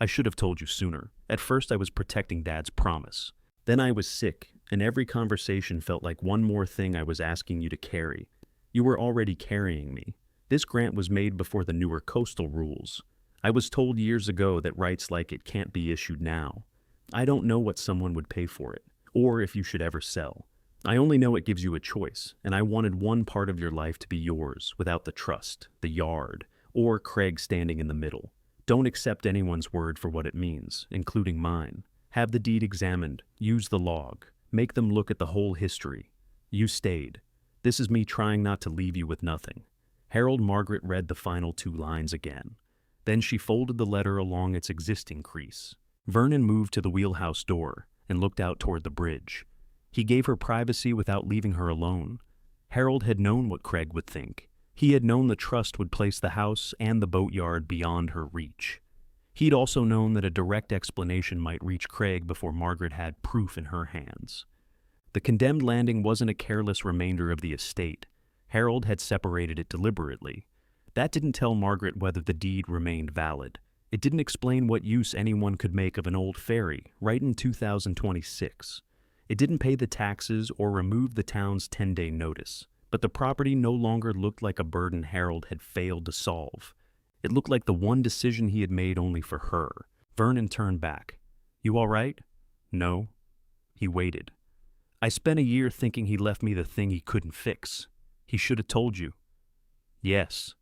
I should have told you sooner. At first I was protecting Dad's promise. Then I was sick, and every conversation felt like one more thing I was asking you to carry. You were already carrying me. This grant was made before the newer coastal rules. I was told years ago that rights like it can't be issued now. I don't know what someone would pay for it, or if you should ever sell. I only know it gives you a choice, and I wanted one part of your life to be yours, without the trust, the yard, or Craig standing in the middle. Don't accept anyone's word for what it means, including mine. Have the deed examined, use the log, make them look at the whole history. You stayed. This is me trying not to leave you with nothing. Harold Margaret read the final 2 lines again. Then she folded the letter along its existing crease. Vernon moved to the wheelhouse door and looked out toward the bridge. He gave her privacy without leaving her alone. Harold had known what Craig would think. He had known the trust would place the house and the boatyard beyond her reach. He'd also known that a direct explanation might reach Craig before Margaret had proof in her hands. The condemned landing wasn't a careless remainder of the estate. Harold had separated it deliberately. That didn't tell Margaret whether the deed remained valid. It didn't explain what use anyone could make of an old ferry right in 2026. It didn't pay the taxes or remove the town's 10-day notice. But the property no longer looked like a burden Harold had failed to solve. It looked like the one decision he had made only for her. Vernon turned back. You all right? No. He waited. I spent a year thinking he left me the thing he couldn't fix. He should have told you. Yes.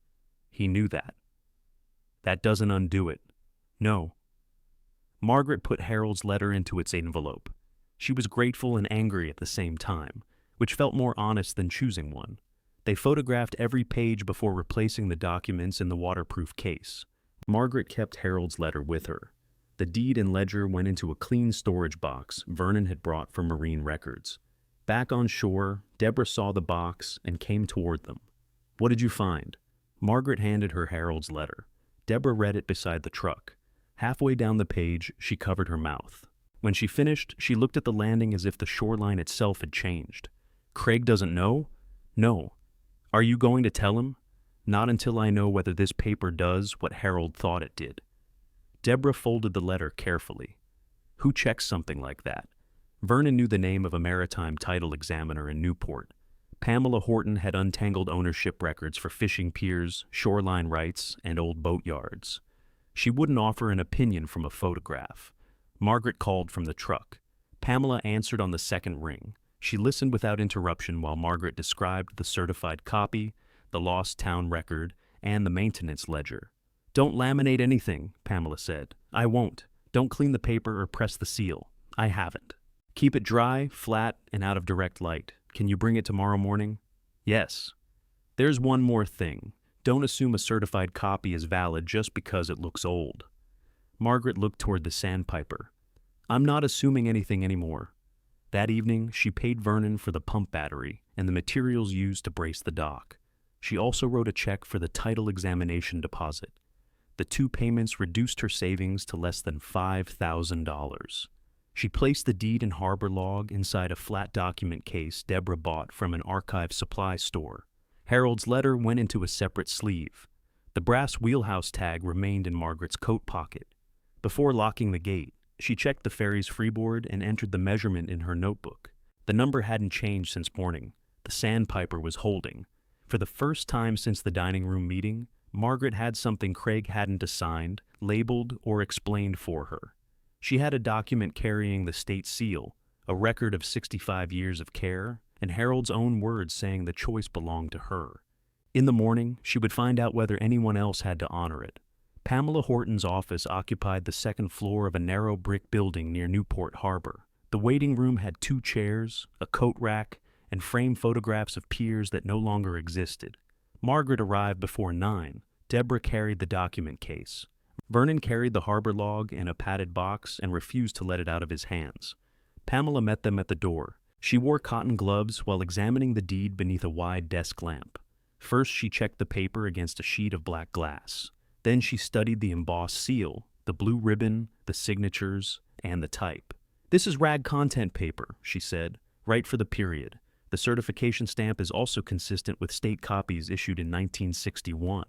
He knew that. That doesn't undo it. No. Margaret put Harold's letter into its envelope. She was grateful and angry at the same time, which felt more honest than choosing one. They photographed every page before replacing the documents in the waterproof case. Margaret kept Harold's letter with her. The deed and ledger went into a clean storage box Vernon had brought for marine records. Back on shore, Deborah saw the box and came toward them. What did you find? Margaret handed her Harold's letter. Deborah read it beside the truck. Halfway down the page, she covered her mouth. When she finished, she looked at the landing as if the shoreline itself had changed. Craig doesn't know? No. Are you going to tell him? Not until I know whether this paper does what Harold thought it did. Deborah folded the letter carefully. Who checks something like that? Vernon knew the name of a maritime title examiner in Newport. Pamela Horton had untangled ownership records for fishing piers, shoreline rights, and old boatyards. She wouldn't offer an opinion from a photograph. Margaret called from the truck. Pamela answered on the second ring. She listened without interruption while Margaret described the certified copy, the lost town record, and the maintenance ledger. Don't laminate anything, Pamela said. I won't. Don't clean the paper or press the seal. I haven't. Keep it dry, flat, and out of direct light. Can you bring it tomorrow morning? Yes. There's one more thing. Don't assume a certified copy is valid just because it looks old. Margaret looked toward the sandpiper. I'm not assuming anything anymore. That evening, she paid Vernon for the pump battery and the materials used to brace the dock. She also wrote a check for the title examination deposit. The 2 payments reduced her savings to less than $5,000. She placed the deed and harbor log inside a flat document case Deborah bought from an archive supply store. Harold's letter went into a separate sleeve. The brass wheelhouse tag remained in Margaret's coat pocket. Before locking the gate, she checked the ferry's freeboard and entered the measurement in her notebook. The number hadn't changed since morning. The sandpiper was holding. For the first time since the dining room meeting, Margaret had something Craig hadn't assigned, labeled, or explained for her. She had a document carrying the state seal, a record of 65 years of care, and Harold's own words saying the choice belonged to her. In the morning, she would find out whether anyone else had to honor it. Pamela Horton's office occupied the second floor of a narrow brick building near Newport Harbor. The waiting room had 2 chairs, a coat rack, and framed photographs of piers that no longer existed. Margaret arrived before 9. Deborah carried the document case. Vernon carried the harbor log in a padded box and refused to let it out of his hands. Pamela met them at the door. She wore cotton gloves while examining the deed beneath a wide desk lamp. First, she checked the paper against a sheet of black glass. Then she studied the embossed seal, the blue ribbon, the signatures, and the type. This is rag content paper, she said, right for the period. The certification stamp is also consistent with state copies issued in 1961.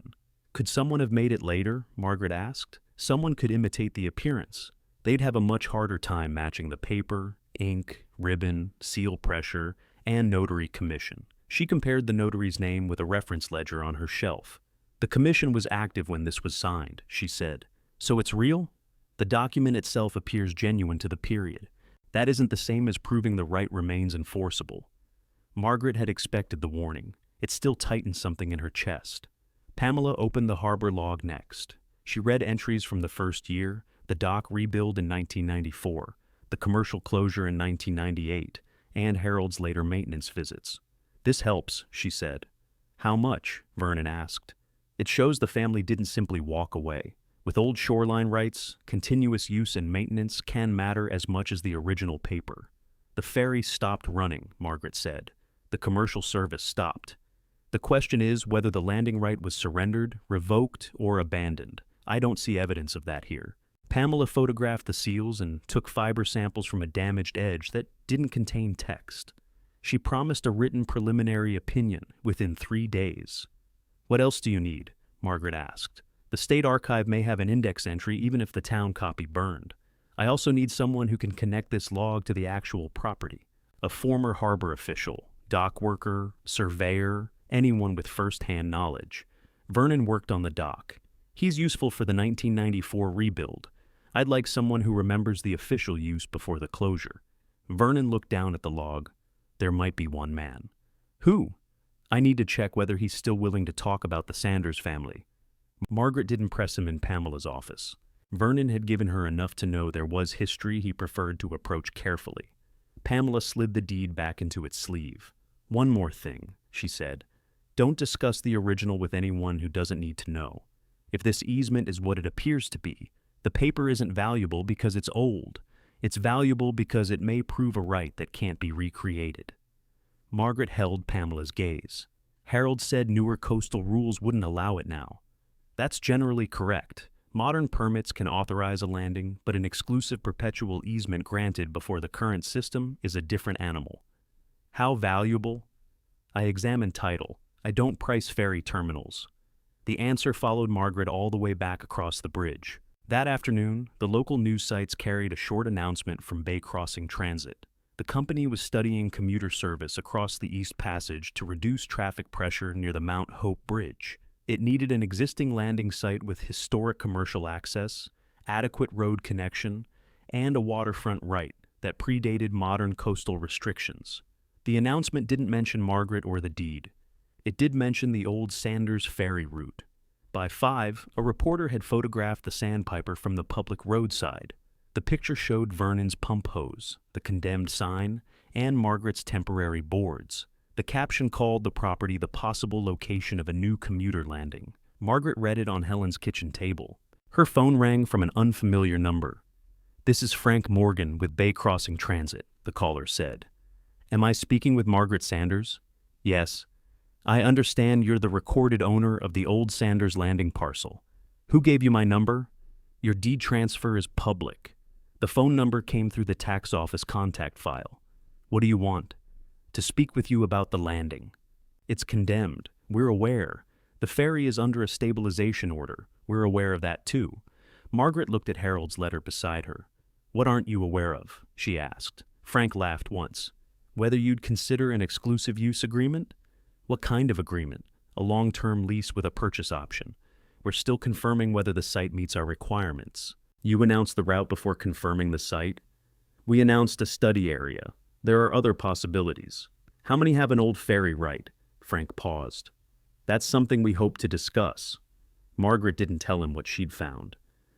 Could someone have made it later? Margaret asked. Someone could imitate the appearance. They'd have a much harder time matching the paper, ink, ribbon, seal pressure, and notary commission. She compared the notary's name with a reference ledger on her shelf. The commission was active when this was signed, she said. So it's real? The document itself appears genuine to the period. That isn't the same as proving the right remains enforceable. Margaret had expected the warning. It still tightened something in her chest. Pamela opened the harbor log next. She read entries from the first year, the dock rebuild in 1994, the commercial closure in 1998, and Harold's later maintenance visits. This helps, she said. How much? Vernon asked. It shows the family didn't simply walk away. With old shoreline rights, continuous use and maintenance can matter as much as the original paper. The ferry stopped running, Margaret said. The commercial service stopped. The question is whether the landing right was surrendered, revoked, or abandoned. I don't see evidence of that here. Pamela photographed the seals and took fiber samples from a damaged edge that didn't contain text. She promised a written preliminary opinion within 3 days. What else do you need? Margaret asked. The state archive may have an index entry even if the town copy burned. I also need someone who can connect this log to the actual property. A former harbor official, dock worker, surveyor, anyone with first-hand knowledge. Vernon worked on the dock. He's useful for the 1994 rebuild. I'd like someone who remembers the official use before the closure. Vernon looked down at the log. There might be one man. Who? I need to check whether he's still willing to talk about the Sanders family. Margaret didn't press him in Pamela's office. Vernon had given her enough to know there was history he preferred to approach carefully. Pamela slid the deed back into its sleeve. One more thing, she said. Don't discuss the original with anyone who doesn't need to know. If this easement is what it appears to be, the paper isn't valuable because it's old. It's valuable because it may prove a right that can't be recreated. Margaret held Pamela's gaze. Harold said newer coastal rules wouldn't allow it now. That's generally correct. Modern permits can authorize a landing, but an exclusive perpetual easement granted before the current system is a different animal. How valuable? I examined title. I don't price ferry terminals. The answer followed Margaret all the way back across the bridge. That afternoon, the local news sites carried a short announcement from Bay Crossing Transit. The company was studying commuter service across the East Passage to reduce traffic pressure near the Mount Hope Bridge. It needed an existing landing site with historic commercial access, adequate road connection, and a waterfront right that predated modern coastal restrictions. The announcement didn't mention Margaret or the deed. It did mention the old Sanders ferry route. By 5, a reporter had photographed the sandpiper from the public roadside. The picture showed Vernon's pump hose, the condemned sign, and Margaret's temporary boards. The caption called the property the possible location of a new commuter landing. Margaret read it on Helen's kitchen table. Her phone rang from an unfamiliar number. "This is Frank Morgan with Bay Crossing Transit," the caller said. "Am I speaking with Margaret Sanders?" "Yes. I understand you're the recorded owner of the old Sanders landing parcel. Who gave you my number? Your deed transfer is public. The phone number came through the tax office contact file. What do you want?" "To speak with you about the landing." "It's condemned. We're aware. The ferry is under a stabilization order. We're aware of that too." Margaret looked at Harold's letter beside her. "What aren't you aware of?" she asked. Frank laughed once. "Whether you'd consider an exclusive use agreement?" "What kind of agreement?" "A long-term lease with a purchase option. We're still confirming whether the site meets our requirements." "You announced the route before confirming the site?" "We announced a study area. There are other possibilities." "How many have an old ferry right?" Frank paused. "That's something we hope to discuss." Margaret didn't tell him what she'd found.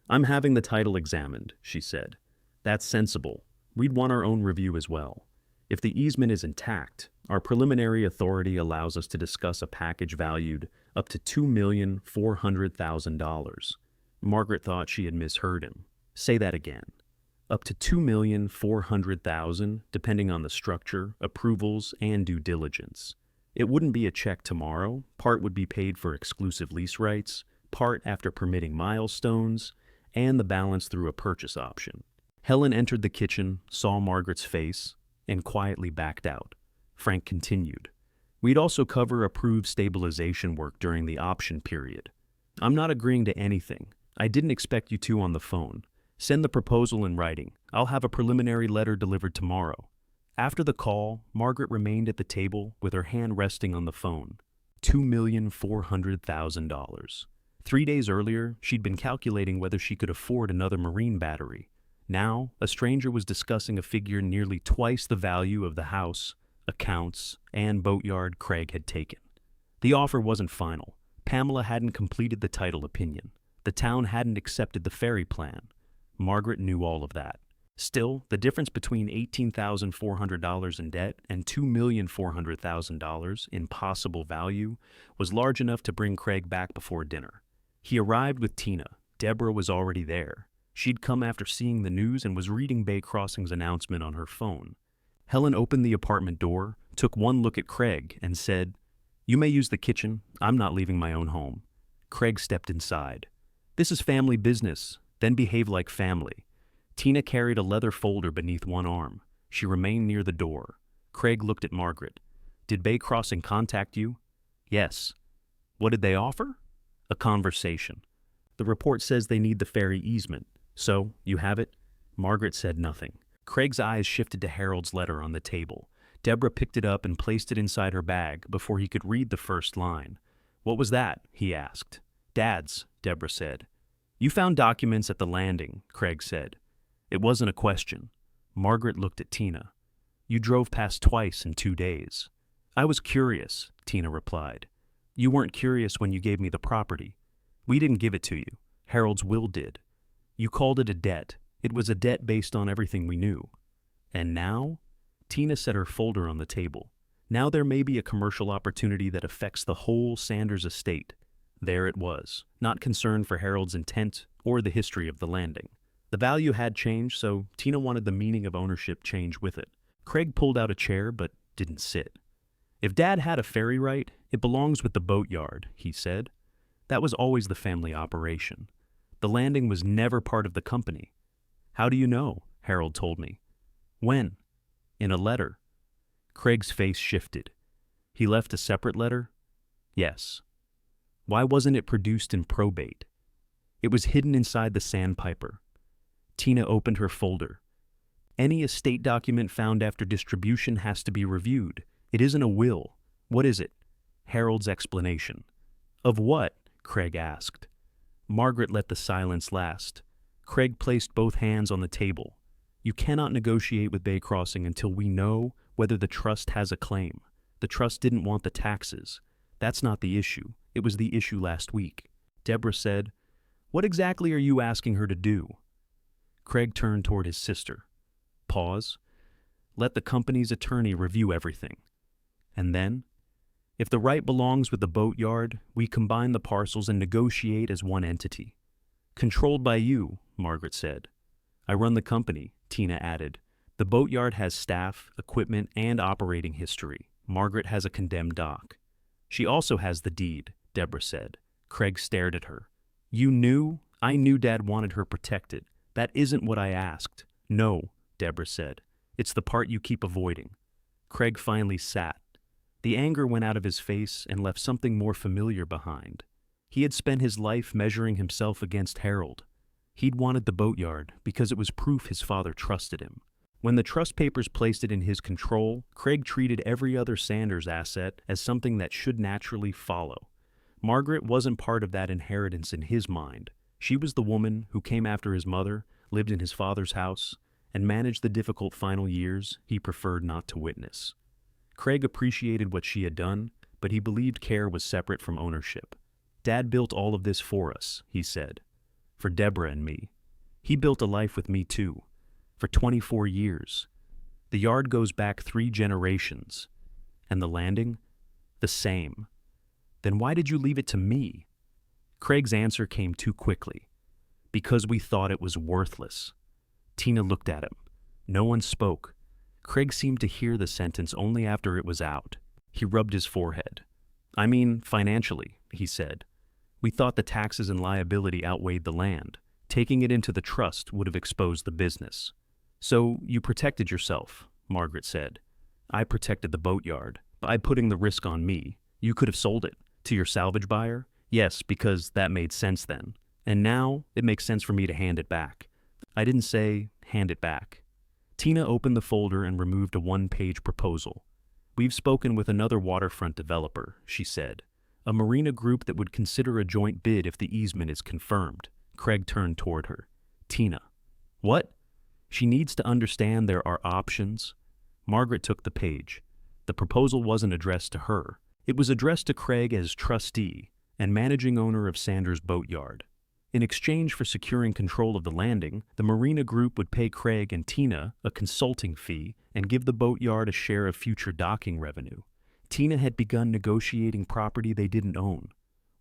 "I'm having the title examined," she said. "That's sensible. We'd want our own review as well. If the easement is intact, our preliminary authority allows us to discuss a package valued up to $2,400,000. Margaret thought she had misheard him. "Say that again." "Up to $2,400,000, depending on the structure, approvals, and due diligence. It wouldn't be a check tomorrow. Part would be paid for exclusive lease rights, part after permitting milestones, and the balance through a purchase option." Helen entered the kitchen, saw Margaret's face, and quietly backed out. Frank continued. "We'd also cover approved stabilization work during the option period. I'm not agreeing to anything. I didn't expect you to on the phone. Send the proposal in writing. I'll have a preliminary letter delivered tomorrow." After the call, Margaret remained at the table with her hand resting on the phone. $2,400,000. 3 days earlier, she'd been calculating whether she could afford another marine battery. Now, a stranger was discussing a figure nearly twice the value of the house, accounts, and boatyard Craig had taken. The offer wasn't final. Pamela hadn't completed the title opinion. The town hadn't accepted the ferry plan. Margaret knew all of that. Still, the difference between $18,400 in debt and $2,400,000 in possible value was large enough to bring Craig back before dinner. He arrived with Tina. Deborah was already there. She'd come after seeing the news and was reading Bay Crossing's announcement on her phone. Helen opened the apartment door, took one look at Craig, and said, "You may use the kitchen. I'm not leaving my own home." Craig stepped inside. "This is family business. Then behave like family." Tina carried a leather folder beneath one arm. She remained near the door. Craig looked at Margaret. "Did Bay Crossing contact you?" "Yes." "What did they offer?" "A conversation. The report says they need the ferry easement. So, you have it?" Margaret said nothing. Craig's eyes shifted to Harold's letter on the table. Deborah picked it up and placed it inside her bag before he could read the first line. "What was that?" he asked. "Dad's," Deborah said. "You found documents at the landing," Craig said. It wasn't a question. Margaret looked at Tina. "You drove past twice in 2 days." "I was curious," Tina replied. "You weren't curious when you gave me the property. We didn't give it to you. Harold's will did. You called it a debt. It was a debt based on everything we knew. And now?" Tina set her folder on the table. "Now there may be a commercial opportunity that affects the whole Sanders estate." There it was, not concerned for Harold's intent or the history of the landing. The value had changed, so Tina wanted the meaning of ownership change with it. Craig pulled out a chair but didn't sit. "If Dad had a ferry right, it belongs with the boatyard," he said. "That was always the family operation. The landing was never part of the company." "How do you know?" Harold told me. "When?" "In a letter." Craig's face shifted. "He left a separate letter?" "Yes." "Why wasn't it produced in probate?" "It was hidden inside the sandpiper." Tina opened her folder. "Any estate document found after distribution has to be reviewed. It isn't a will. What is it?" Harold's explanation. "Of what?" Craig asked. Margaret let the silence last. Craig placed both hands on the table. "You cannot negotiate with Bay Crossing until we know whether the trust has a claim. The trust didn't want the taxes. That's not the issue. It was the issue last week." Deborah said, "What exactly are you asking her to do?" Craig turned toward his sister. Pause. "Let the company's attorney review everything. And then, if the right belongs with the boatyard, we combine the parcels and negotiate as one entity." "Controlled by you," Margaret said. "I run the company," Tina added. "The boatyard has staff, equipment, and operating history. Margaret has a condemned dock." "She also has the deed," Deborah said. Craig stared at her. "You knew? I knew Dad wanted her protected. That isn't what I asked." "No," Deborah said. "It's the part you keep avoiding." Craig finally sat. The anger went out of his face and left something more familiar behind. He had spent his life measuring himself against Harold. He'd wanted the boatyard because it was proof his father trusted him. When the trust papers placed it in his control, Craig treated every other Sanders asset as something that should naturally follow. Margaret wasn't part of that inheritance in his mind. She was the woman who came after his mother, lived in his father's house, and managed the difficult final years he preferred not to witness. Craig appreciated what she had done, but he believed care was separate from ownership. "Dad built all of this for us," he said. "For Deborah and me. He built a life with me too. For 24 years. The yard goes back 3 generations. And the landing? The same. Then why did you leave it to me?" Craig's answer came too quickly. "Because we thought it was worthless." Tina looked at him. No one spoke. Craig seemed to hear the sentence only after it was out. He rubbed his forehead. "I mean, financially," he said. "We thought the taxes and liability outweighed the land. Taking it into the trust would have exposed the business." "So you protected yourself," Margaret said. "I protected the boatyard by putting the risk on me. You could have sold it to your salvage buyer. Yes, because that made sense then. And now it makes sense for me to hand it back. I didn't say hand it back." Tina opened the folder and removed a 1-page proposal. "We've spoken with another waterfront developer," she said. A marina group that would consider a joint bid if the easement is confirmed. Craig turned toward her. Tina. What? She needs to understand there are options. Margaret took the page. The proposal wasn't addressed to her. It was addressed to Craig as trustee and managing owner of Sanders Boatyard. In exchange for securing control of the landing, the marina group would pay Craig and Tina a consulting fee and give the boatyard a share of future docking revenue. Tina had begun negotiating property they didn't own.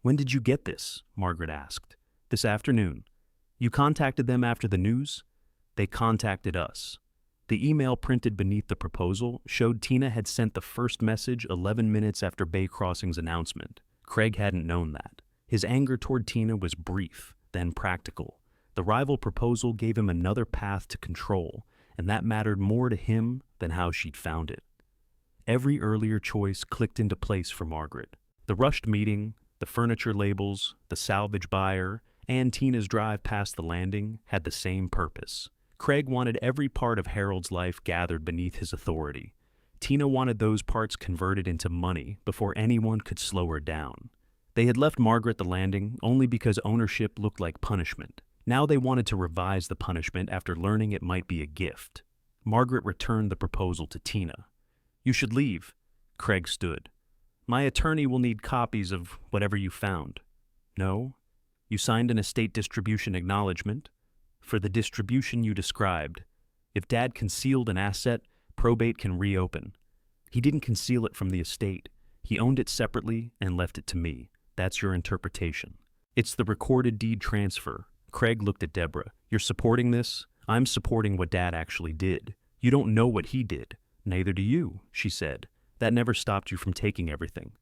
When did you get this? Margaret asked. This afternoon. You contacted them after the news? They contacted us. The email printed beneath the proposal showed Tina had sent the first message 11 minutes after Bay Crossing's announcement. Craig hadn't known that. His anger toward Tina was brief, then practical. The rival proposal gave him another path to control, and that mattered more to him than how she'd found it. Every earlier choice clicked into place for Margaret. The rushed meeting, the furniture labels, the salvage buyer, and Tina's drive past the landing had the same purpose. Craig wanted every part of Harold's life gathered beneath his authority. Tina wanted those parts converted into money before anyone could slow her down. They had left Margaret the landing only because ownership looked like punishment. Now they wanted to revise the punishment after learning it might be a gift. Margaret returned the proposal to Tina. You should leave. Craig stood. My attorney will need copies of whatever you found. No? You signed an estate distribution acknowledgement for the distribution you described. If Dad concealed an asset, probate can reopen. He didn't conceal it from the estate. He owned it separately and left it to me. That's your interpretation. It's the recorded deed transfer. Craig looked at Deborah. You're supporting this? I'm supporting what Dad actually did. You don't know what he did. Neither do you, she said. That never stopped you from taking everything.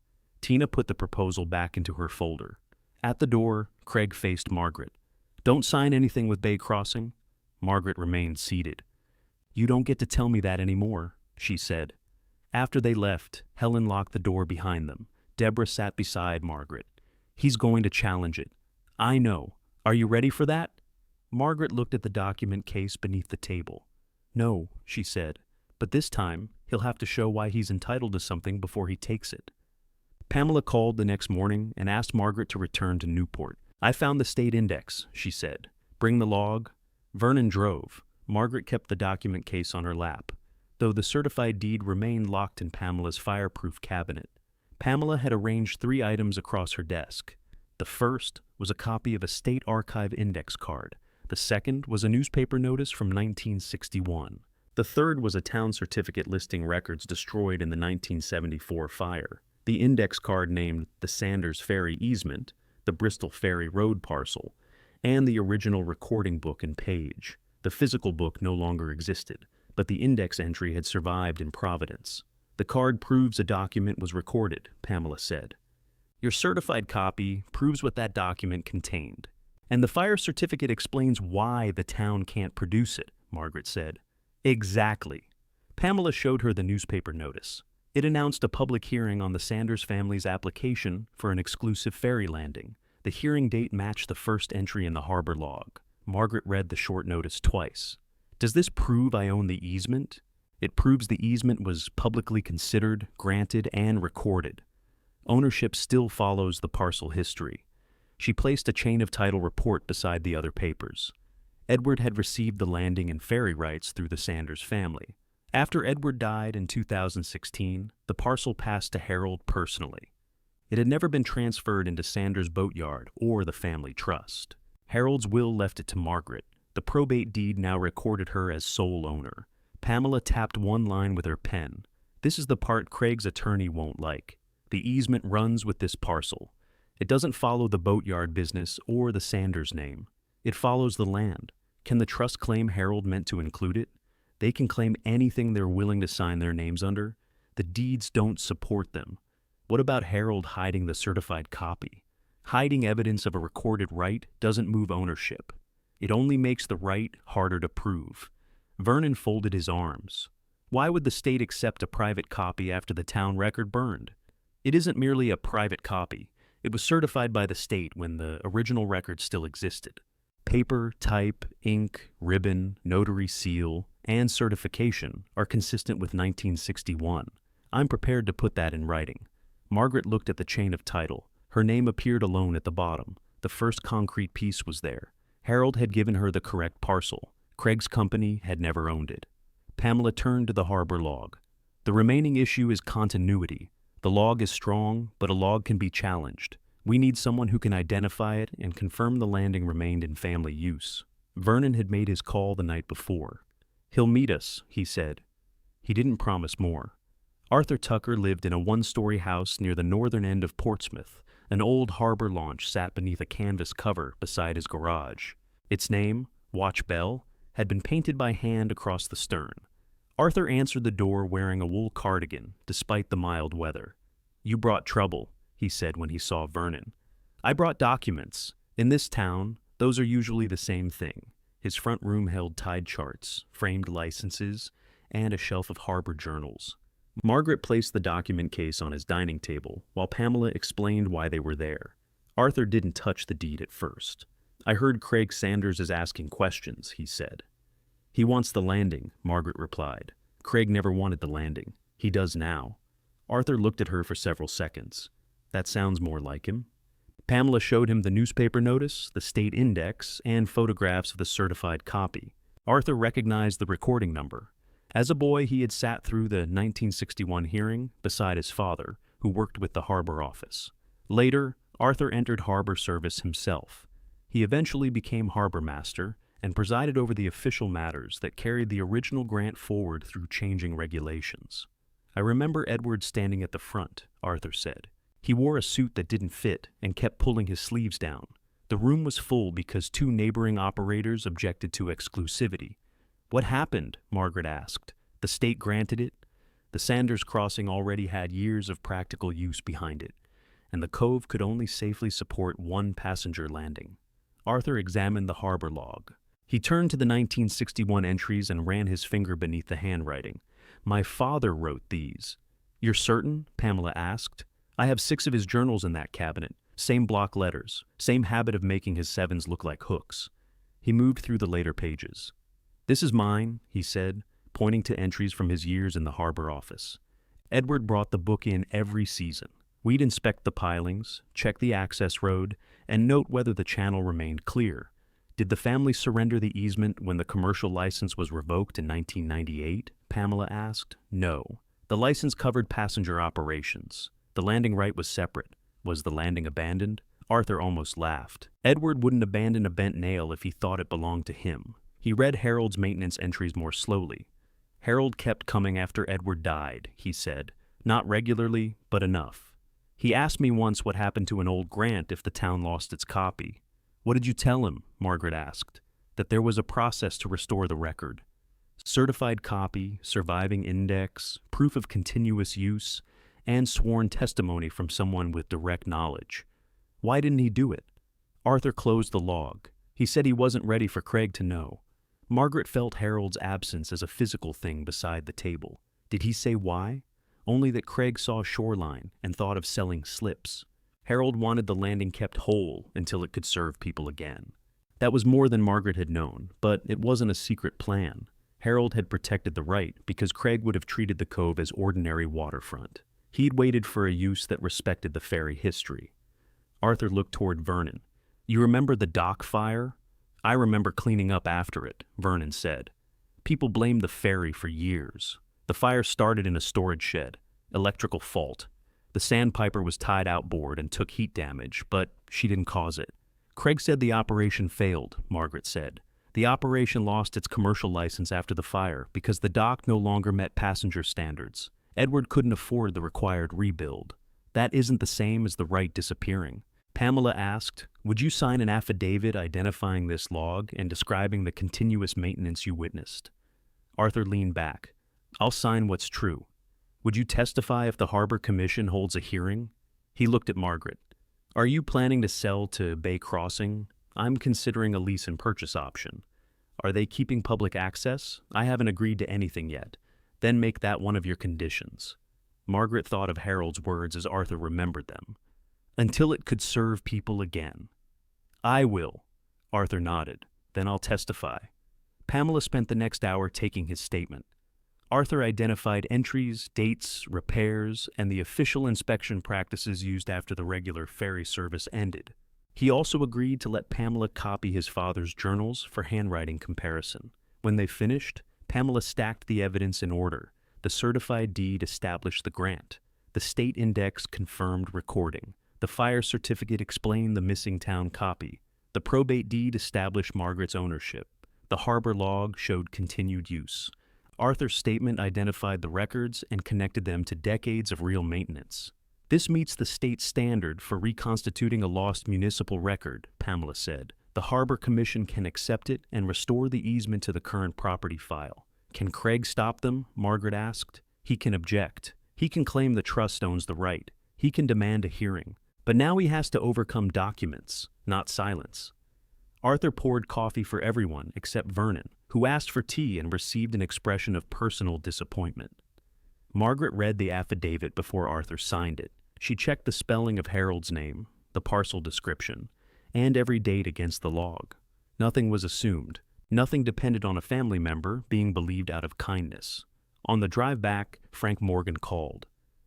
Tina put the proposal back into her folder. At the door, Craig faced Margaret. Don't sign anything with Bay Crossing. Margaret remained seated. You don't get to tell me that anymore, she said. After they left, Helen locked the door behind them. Deborah sat beside Margaret. He's going to challenge it. I know. Are you ready for that? Margaret looked at the document case beneath the table. No, she said. But this time, he'll have to show why he's entitled to something before he takes it. Pamela called the next morning and asked Margaret to return to Newport. I found the state index, she said. Bring the log. Vernon drove. Margaret kept the document case on her lap, though the certified deed remained locked in Pamela's fireproof cabinet. Pamela had arranged 3 items across her desk. The first was a copy of a state archive index card. The second was a newspaper notice from 1961. The third was a town certificate listing records destroyed in the 1974 fire. The index card named the Sanders Ferry easement, the Bristol Ferry Road parcel, and the original recording book and page. The physical book no longer existed, but the index entry had survived in Providence. The card proves a document was recorded, Pamela said. Your certified copy proves what that document contained. And the fire certificate explains why the town can't produce it, Margaret said. Exactly. Pamela showed her the newspaper notice. It announced a public hearing on the Sanders family's application for an exclusive ferry landing. The hearing date matched the first entry in the harbor log. Margaret read the short notice twice. Does this prove I own the easement? It proves the easement was publicly considered, granted, and recorded. Ownership still follows the parcel history. She placed a chain of title report beside the other papers. Edward had received the landing and ferry rights through the Sanders family. After Edward died in 2016, the parcel passed to Harold personally. It had never been transferred into Sanders Boatyard or the family trust. Harold's will left it to Margaret. The probate deed now recorded her as sole owner. Pamela tapped one line with her pen. This is the part Craig's attorney won't like. The easement runs with this parcel. It doesn't follow the boatyard business or the Sanders name. It follows the land. Can the trust claim Harold meant to include it? They can claim anything they're willing to sign their names under. The deeds don't support them. What about Harold hiding the certified copy? Hiding evidence of a recorded right doesn't move ownership. It only makes the right harder to prove. Vernon folded his arms. Why would the state accept a private copy after the town record burned? It isn't merely a private copy. It was certified by the state when the original record still existed. Paper, type, ink, ribbon, notary seal, and certification are consistent with 1961. I'm prepared to put that in writing. Margaret looked at the chain of title. Her name appeared alone at the bottom. The first concrete piece was there. Harold had given her the correct parcel. Craig's company had never owned it. Pamela turned to the harbor log. The remaining issue is continuity. The log is strong, but a log can be challenged. We need someone who can identify it and confirm the landing remained in family use. Vernon had made his call the night before. "He'll meet us," he said. He didn't promise more. Arthur Tucker lived in a one-story house near the northern end of Portsmouth. An old harbor launch sat beneath a canvas cover beside his garage. Its name, Watch Bell, had been painted by hand across the stern. Arthur answered the door wearing a wool cardigan, despite the mild weather. "You brought trouble," he said when he saw Vernon. "I brought documents. In this town, those are usually the same thing." His front room held tide charts, framed licenses, and a shelf of harbor journals. Margaret placed the document case on his dining table, while Pamela explained why they were there. Arthur didn't touch the deed at first. "I heard Craig Sanders is asking questions," he said. "He wants the landing," Margaret replied. "Craig never wanted the landing. He does now." Arthur looked at her for several seconds. "That sounds more like him." Pamela showed him the newspaper notice, the state index, and photographs of the certified copy. Arthur recognized the recording number. As a boy, he had sat through the 1961 hearing beside his father, who worked with the harbor office. Later, Arthur entered harbor service himself. He eventually became harbor master and presided over the official matters that carried the original grant forward through changing regulations. "I remember Edward standing at the front," Arthur said. "He wore a suit that didn't fit and kept pulling his sleeves down. The room was full because two neighboring operators objected to exclusivity." "What happened?" Margaret asked. "The state granted it?" The Sanders crossing already had years of practical use behind it, and the cove could only safely support one passenger landing. Arthur examined the harbor log. He turned to the 1961 entries and ran his finger beneath the handwriting. "My father wrote these." "You're certain?" Pamela asked. "I have 6 of his journals in that cabinet. Same block letters. Same habit of making his 7s look like hooks." He moved through the later pages. "This is mine," he said, pointing to entries from his years in the harbor office. "Edward brought the book in every season. We'd inspect the pilings, check the access road, and note whether the channel remained clear. Did the family surrender the easement when the commercial license was revoked in 1998? Pamela asked. "No. The license covered passenger operations. The landing right was separate. Was the landing abandoned?" Arthur almost laughed. "Edward wouldn't abandon a bent nail if he thought it belonged to him." He read Harold's maintenance entries more slowly. "Harold kept coming after Edward died," he said. "Not regularly, but enough. He asked me once what happened to an old grant if the town lost its copy." "What did you tell him?" Margaret asked. "That there was a process to restore the record. Certified copy, surviving index, proof of continuous use, and sworn testimony from someone with direct knowledge." "Why didn't he do it?" Arthur closed the log. He said he wasn't ready for Craig to know. Margaret felt Harold's absence as a physical thing beside the table. Did he say why? Only that Craig saw shoreline and thought of selling slips. Harold wanted the landing kept whole until it could serve people again. That was more than Margaret had known, but it wasn't a secret plan. Harold had protected the right because Craig would have treated the cove as ordinary waterfront. He'd waited for a use that respected the ferry history. Arthur looked toward Vernon. "You remember the dock fire?" "I remember cleaning up after it," Vernon said. "People blamed the ferry for years. The fire started in a storage shed. Electrical fault. The sandpiper was tied outboard and took heat damage, but she didn't cause it. Craig said the operation failed," Margaret said. "The operation lost its commercial license after the fire because the dock no longer met passenger standards. Edward couldn't afford the required rebuild. That isn't the same as the right disappearing." Pamela asked, "Would you sign an affidavit identifying this log and describing the continuous maintenance you witnessed?" Arthur leaned back. "I'll sign what's true." "Would you testify if the Harbor Commission holds a hearing?" He looked at Margaret. "Are you planning to sell to Bay Crossing? I'm considering a lease and purchase option. Are they keeping public access? I haven't agreed to anything yet. Then make that one of your conditions." Margaret thought of Harold's words as Arthur remembered them. "Until it could serve people again." "I will." Arthur nodded. "Then I'll testify." Pamela spent the next hour taking his statement. Arthur identified entries, dates, repairs, and the official inspection practices used after the regular ferry service ended. He also agreed to let Pamela copy his father's journals for handwriting comparison. When they finished, Pamela stacked the evidence in order. The certified deed established the grant. The state index confirmed recording. The fire certificate explained the missing town copy. The probate deed established Margaret's ownership. The harbor log showed continued use. Arthur's statement identified the records and connected them to decades of real maintenance. This meets the state standard for reconstituting a lost municipal record, Pamela said. The Harbor Commission can accept it and restore the easement to the current property file. Can Craig stop them? Margaret asked. He can object. He can claim the trust owns the right. He can demand a hearing. But now he has to overcome documents, not silence. Arthur poured coffee for everyone except Vernon, who asked for tea and received an expression of personal disappointment. Margaret read the affidavit before Arthur signed it. She checked the spelling of Harold's name, the parcel description, and every date against the log. Nothing was assumed. Nothing depended on a family member being believed out of kindness. On the drive back, Frank Morgan called.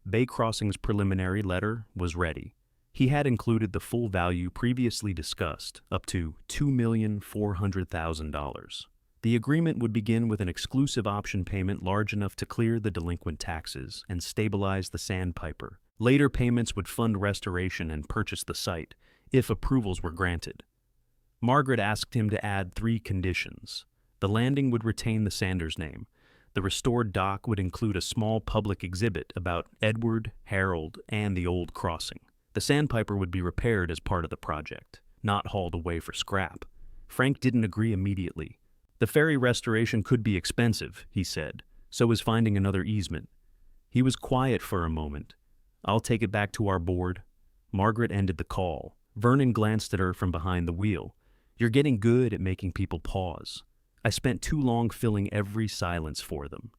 Bay Crossing's preliminary letter was ready. He had included the full value previously discussed, up to $2,400,000. The agreement would begin with an exclusive option payment large enough to clear the delinquent taxes and stabilize the sandpiper. Later payments would fund restoration and purchase the site, if approvals were granted. Margaret asked him to add 3 conditions. The landing would retain the Sanders name. The restored dock would include a small public exhibit about Edward, Harold, and the old crossing. The sandpiper would be repaired as part of the project, not hauled away for scrap. Frank didn't agree immediately. The ferry restoration could be expensive, he said. So was finding another easement. He was quiet for a moment. I'll take it back to our board. Margaret ended the call. Vernon glanced at her from behind the wheel. You're getting good at making people pause. I spent too long filling every silence for them.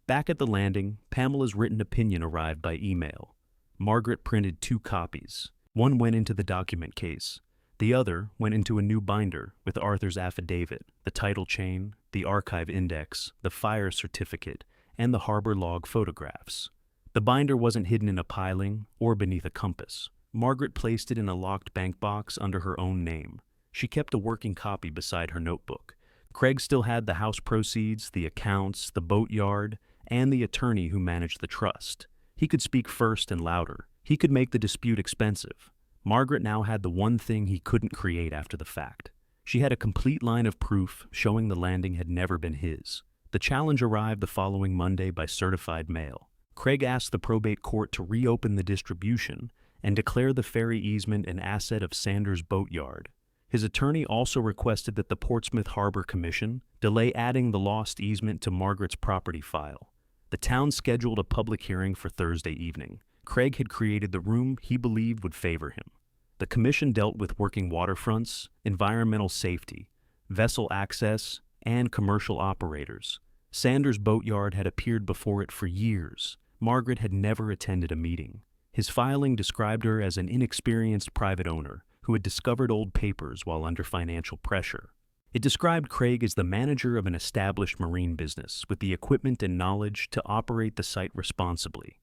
Back at the landing, Pamela's written opinion arrived by email. Margaret printed 2 copies. One went into the document case. The other went into a new binder with Arthur's affidavit, the title chain, the archive index, the fire certificate, and the harbor log photographs. The binder wasn't hidden in a piling or beneath a compass. Margaret placed it in a locked bank box under her own name. She kept a working copy beside her notebook. Craig still had the house proceeds, the accounts, the boatyard, and the attorney who managed the trust. He could speak first and louder. He could make the dispute expensive. Margaret now had the one thing he couldn't create after the fact. She had a complete line of proof showing the landing had never been his. The challenge arrived the following Monday by certified mail. Craig asked the probate court to reopen the distribution and declare the ferry easement an asset of Sanders' boatyard. His attorney also requested that the Portsmouth Harbor Commission delay adding the lost easement to Margaret's property file. The town scheduled a public hearing for Thursday evening. Craig had created the room he believed would favor him. The commission dealt with working waterfronts, environmental safety, vessel access, and commercial operators. Sanders' boatyard had appeared before it for years. Margaret had never attended a meeting. His filing described her as an inexperienced private owner who had discovered old papers while under financial pressure. It described Craig as the manager of an established marine business with the equipment and knowledge to operate the site responsibly.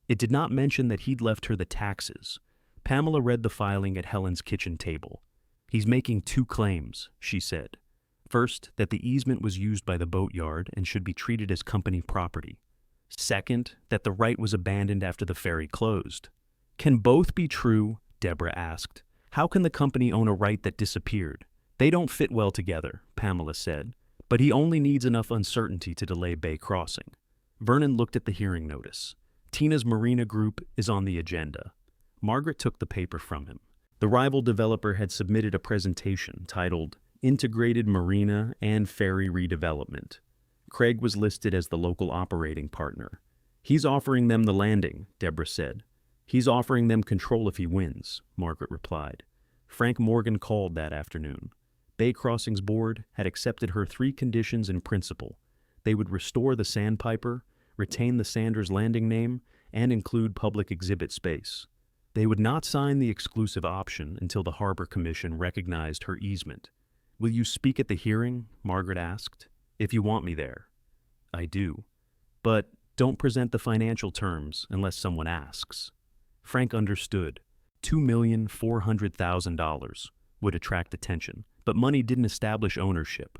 It did not mention that he'd left her the taxes. Pamela read the filing at Helen's kitchen table. He's making 2 claims, she said. First, that the easement was used by the boatyard and should be treated as company property. Second, that the right was abandoned after the ferry closed. Can both be true? Deborah asked. How can the company own a right that disappeared? They don't fit well together, Pamela said, but he only needs enough uncertainty to delay Bay Crossing. Vernon looked at the hearing notice. Tina's Marina Group is on the agenda. Margaret took the paper from him. The rival developer had submitted a presentation titled Integrated Marina and Ferry Redevelopment. Craig was listed as the local operating partner. He's offering them the landing, Deborah said. He's offering them control if he wins, Margaret replied. Frank Morgan called that afternoon. Bay Crossing's board had accepted her 3 conditions in principle. They would restore the sandpiper, retain the Sanders Landing name, and include public exhibit space. They would not sign the exclusive option until the Harbor Commission recognized her easement. Will you speak at the hearing? Margaret asked. If you want me there. I do. but don't present the financial terms unless someone asks. Frank understood. $2,400,000 would attract attention, but money didn't establish ownership.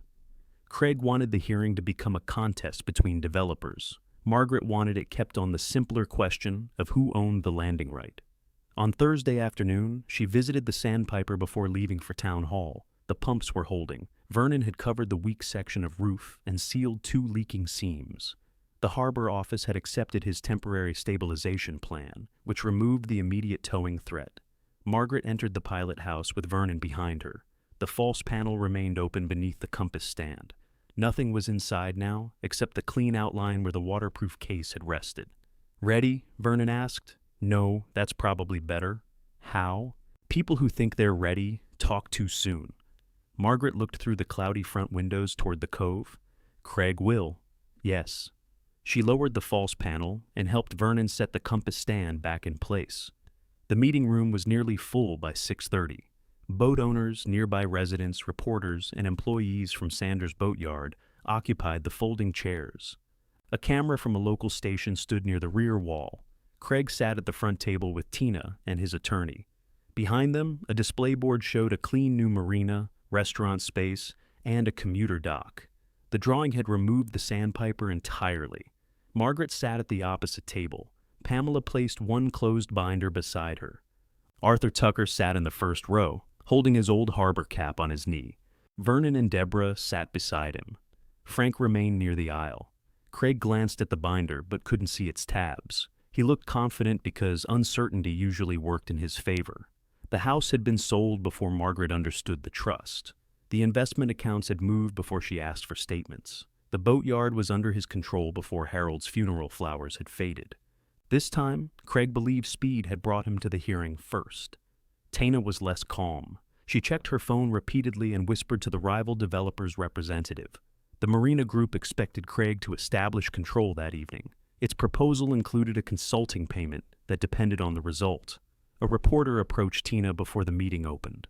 Craig wanted the hearing to become a contest between developers. Margaret wanted it kept on the simpler question of who owned the landing right. On Thursday afternoon, she visited the sandpiper before leaving for town hall. The pumps were holding. Vernon had covered the weak section of roof and sealed 2 leaking seams. The harbor office had accepted his temporary stabilization plan, which removed the immediate towing threat. Margaret entered the pilot house with Vernon behind her. The false panel remained open beneath the compass stand. Nothing was inside now, except the clean outline where the waterproof case had rested. "Ready?" Vernon asked. "No, that's probably better." "How?" "People who think they're ready talk too soon." Margaret looked through the cloudy front windows toward the cove. "Craig will." "Yes." She lowered the false panel and helped Vernon set the compass stand back in place. The meeting room was nearly full by 6:30. Boat owners, nearby residents, reporters, and employees from Sanders' boatyard occupied the folding chairs. A camera from a local station stood near the rear wall. Craig sat at the front table with Tina and his attorney. Behind them, a display board showed a clean new marina, restaurant space, and a commuter dock. The drawing had removed the sandpiper entirely. Margaret sat at the opposite table. Pamela placed one closed binder beside her. Arthur Tucker sat in the first row, holding his old harbor cap on his knee. Vernon and Deborah sat beside him. Frank remained near the aisle. Craig glanced at the binder but couldn't see its tabs. He looked confident because uncertainty usually worked in his favor. The house had been sold before Margaret understood the trust. The investment accounts had moved before she asked for statements. The boatyard was under his control before Harold's funeral flowers had faded. This time, Craig believed speed had brought him to the hearing first. Tina was less calm. She checked her phone repeatedly and whispered to the rival developer's representative. The Marina Group expected Craig to establish control that evening. Its proposal included a consulting payment that depended on the result. A reporter approached Tina before the meeting opened.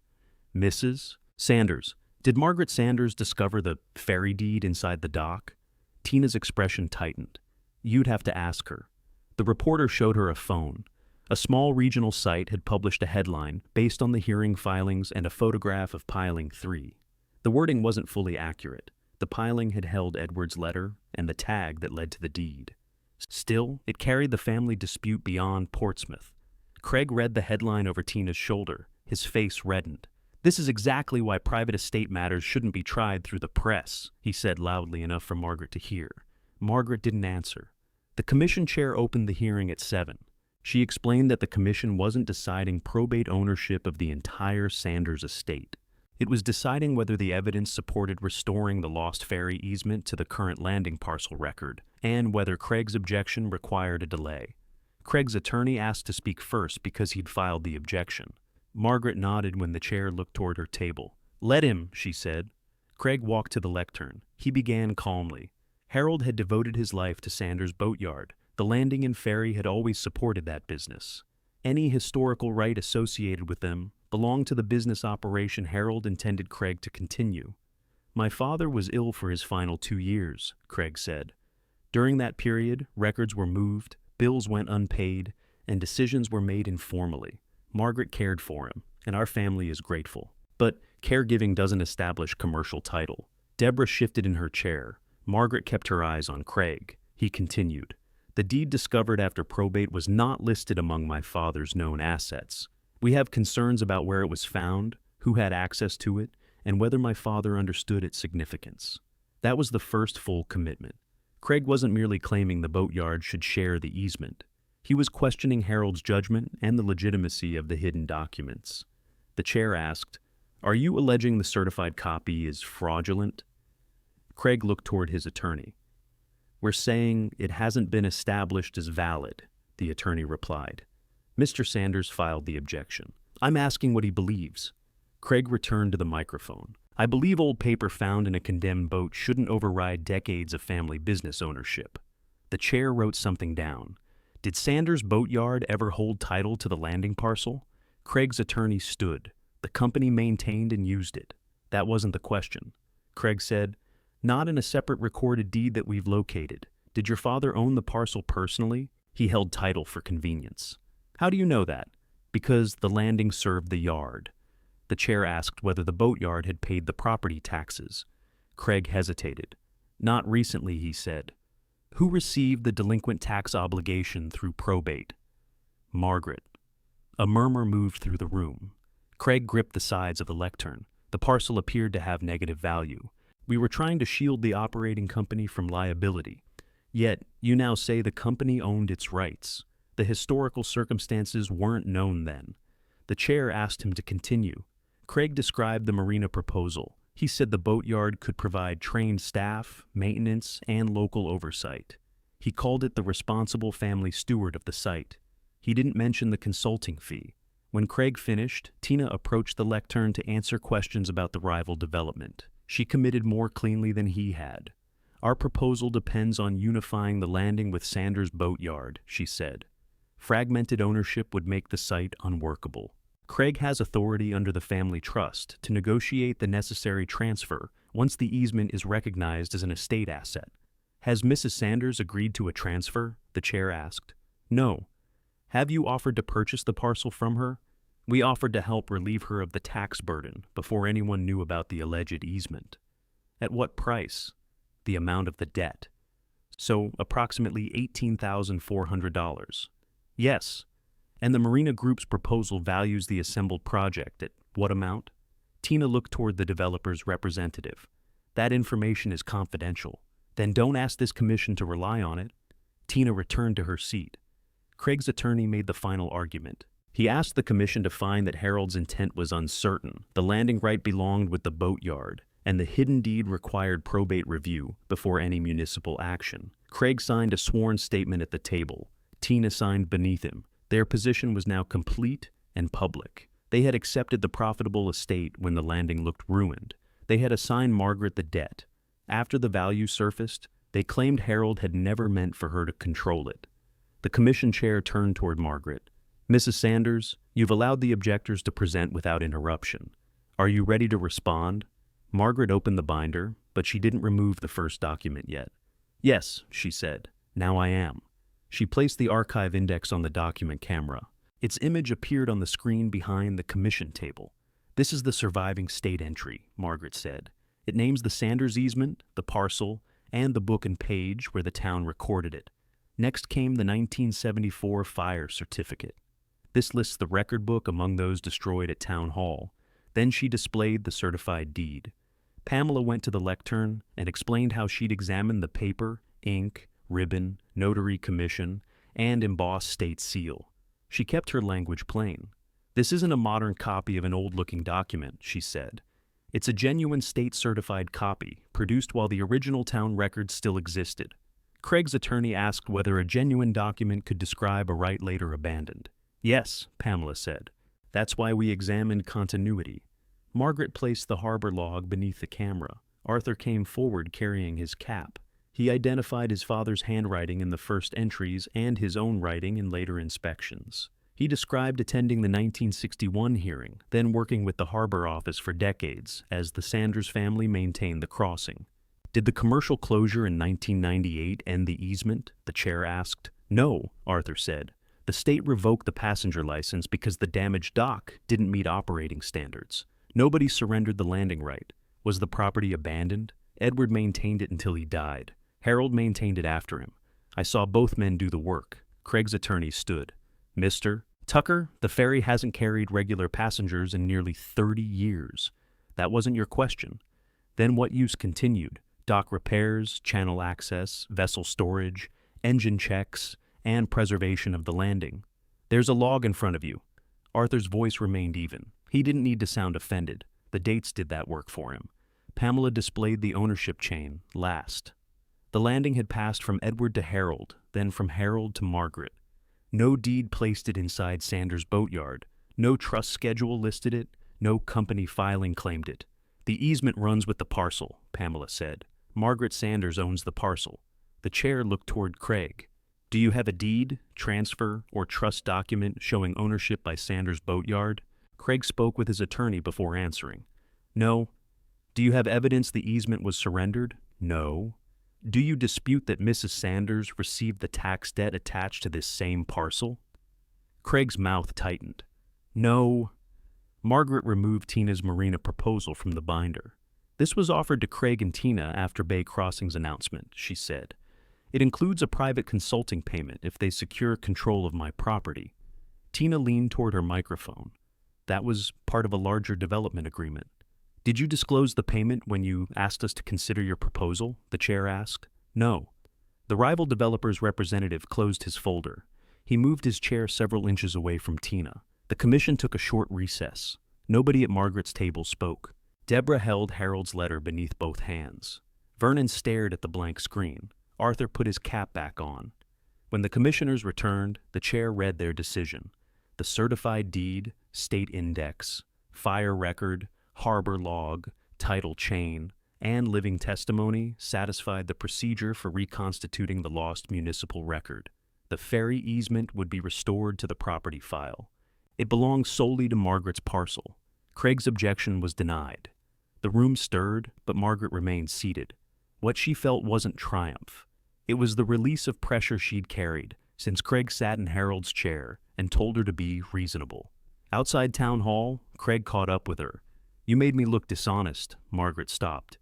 "Mrs. Sanders, did Margaret Sanders discover the ferry deed inside the dock?" Tina's expression tightened. "You'd have to ask her." The reporter showed her a phone. A small regional site had published a headline based on the hearing filings and a photograph of Piling 3. The wording wasn't fully accurate. The piling had held Edward's letter and the tag that led to the deed. Still, it carried the family dispute beyond Portsmouth. Craig read the headline over Tina's shoulder. His face reddened. "This is exactly why private estate matters shouldn't be tried through the press," he said loudly enough for Margaret to hear. Margaret didn't answer. The commission chair opened the hearing at 7. She explained that the commission wasn't deciding probate ownership of the entire Sanders estate. It was deciding whether the evidence supported restoring the lost ferry easement to the current landing parcel record, and whether Craig's objection required a delay. Craig's attorney asked to speak first because he'd filed the objection. Margaret nodded when the chair looked toward her table. "Let him," she said. Craig walked to the lectern. He began calmly. Harold had devoted his life to Sanders' boatyard. The landing and ferry had always supported that business. Any historical right associated with them belonged to the business operation Harold intended Craig to continue. "My father was ill for his final 2 years," Craig said. "During that period, records were moved, bills went unpaid, and decisions were made informally. Margaret cared for him, and our family is grateful. But caregiving doesn't establish commercial title." Deborah shifted in her chair. Margaret kept her eyes on Craig. He continued. "The deed discovered after probate was not listed among my father's known assets. We have concerns about where it was found, who had access to it, and whether my father understood its significance." That was the first full commitment. Craig wasn't merely claiming the boatyard should share the easement. He was questioning Harold's judgment and the legitimacy of the hidden documents. The chair asked, "Are you alleging the certified copy is fraudulent?" Craig looked toward his attorney. "We're saying it hasn't been established as valid," the attorney replied. Mr. Sanders filed the objection. "I'm asking what he believes." Craig returned to the microphone. "I believe old paper found in a condemned boat shouldn't override decades of family business ownership." The chair wrote something down. "Did Sanders' boatyard ever hold title to the landing parcel?" Craig's attorney stood. "The company maintained and used it." That wasn't the question. Craig said, "Not in a separate recorded deed that we've located. Did your father own the parcel personally? He held title for convenience. How do you know that? Because the landing served the yard. The chair asked whether the boatyard had paid the property taxes. Craig hesitated. Not recently, he said. Who received the delinquent tax obligation through probate? Margaret. A murmur moved through the room. Craig gripped the sides of the lectern. The parcel appeared to have negative value. We were trying to shield the operating company from liability. Yet, you now say the company owned its rights. The historical circumstances weren't known then. The chair asked him to continue. Craig described the marina proposal. He said the boatyard could provide trained staff, maintenance, and local oversight. He called it the responsible family steward of the site. He didn't mention the consulting fee. When Craig finished, Tina approached the lectern to answer questions about the rival development. She committed more cleanly than he had. Our proposal depends on unifying the landing with Sanders' boatyard, she said. Fragmented ownership would make the site unworkable. Craig has authority under the family trust to negotiate the necessary transfer once the easement is recognized as an estate asset. Has Mrs. Sanders agreed to a transfer? The chair asked. No. Have you offered to purchase the parcel from her? We offered to help relieve her of the tax burden before anyone knew about the alleged easement. At what price? The amount of the debt. So, approximately $18,400. Yes. And the Marina Group's proposal values the assembled project at what amount? Tina looked toward the developer's representative. That information is confidential. Then don't ask this commission to rely on it. Tina returned to her seat. Craig's attorney made the final argument. He asked the commission to find that Harold's intent was uncertain. The landing right belonged with the boatyard, and the hidden deed required probate review before any municipal action. Craig signed a sworn statement at the table. Tina signed beneath him. Their position was now complete and public. They had accepted the profitable estate when the landing looked ruined. They had assigned Margaret the debt. After the value surfaced, they claimed Harold had never meant for her to control it. The commission chair turned toward Margaret. Mrs. Sanders, you've allowed the objectors to present without interruption. Are you ready to respond? Margaret opened the binder, but she didn't remove the first document yet. Yes, she said. Now I am. She placed the archive index on the document camera. Its image appeared on the screen behind the commission table. This is the surviving state entry, Margaret said. It names the Sanders easement, the parcel, and the book and page where the town recorded it. Next came the 1974 fire certificate. This lists the record book among those destroyed at Town Hall. Then she displayed the certified deed. Pamela went to the lectern and explained how she'd examined the paper, ink, ribbon, notary commission, and embossed state seal. She kept her language plain. This isn't a modern copy of an old-looking document, she said. It's a genuine state-certified copy, produced while the original town records still existed. Craig's attorney asked whether a genuine document could describe a right later abandoned. Yes, Pamela said. That's why we examined continuity. Margaret placed the harbor log beneath the camera. Arthur came forward carrying his cap. He identified his father's handwriting in the first entries and his own writing in later inspections. He described attending the 1961 hearing, then working with the harbor office for decades as the Sanders family maintained the crossing. Did the commercial closure in 1998 end the easement? The chair asked. No, Arthur said. The state revoked the passenger license because the damaged dock didn't meet operating standards. Nobody surrendered the landing right. Was the property abandoned? Edward maintained it until he died. Harold maintained it after him. I saw both men do the work. Craig's attorney stood. Mr. Tucker, the ferry hasn't carried regular passengers in nearly 30 years. That wasn't your question. Then what use continued? Dock repairs, channel access, vessel storage, engine checks, and preservation of the landing. There's a log in front of you. Arthur's voice remained even. He didn't need to sound offended. The dates did that work for him. Pamela displayed the ownership chain, last. The landing had passed from Edward to Harold, then from Harold to Margaret. No deed placed it inside Sanders' boatyard. No trust schedule listed it. No company filing claimed it. The easement runs with the parcel, Pamela said. Margaret Sanders owns the parcel. The chair looked toward Craig. Do you have a deed, transfer, or trust document showing ownership by Sanders' boatyard? Craig spoke with his attorney before answering. No. Do you have evidence the easement was surrendered? No. Do you dispute that Mrs. Sanders received the tax debt attached to this same parcel? Craig's mouth tightened. No. Margaret removed Tina's marina proposal from the binder. This was offered to Craig and Tina after Bay Crossing's announcement, she said. It includes a private consulting payment if they secure control of my property. Tina leaned toward her microphone. That was part of a larger development agreement. Did you disclose the payment when you asked us to consider your proposal? The chair asked. No. The rival developer's representative closed his folder. He moved his chair several inches away from Tina. The commission took a short recess. Nobody at Margaret's table spoke. Deborah held Harold's letter beneath both hands. Vernon stared at the blank screen. Arthur put his cap back on. When the commissioners returned, the chair read their decision. The certified deed, state index, fire record, harbor log, title chain, and living testimony satisfied the procedure for reconstituting the lost municipal record. The ferry easement would be restored to the property file. It belonged solely to Margaret's parcel. Craig's objection was denied. The room stirred, but Margaret remained seated. What she felt wasn't triumph. It was the release of pressure she'd carried since Craig sat in Harold's chair and told her to be reasonable. Outside town hall, Craig caught up with her. You made me look dishonest, Margaret stopped.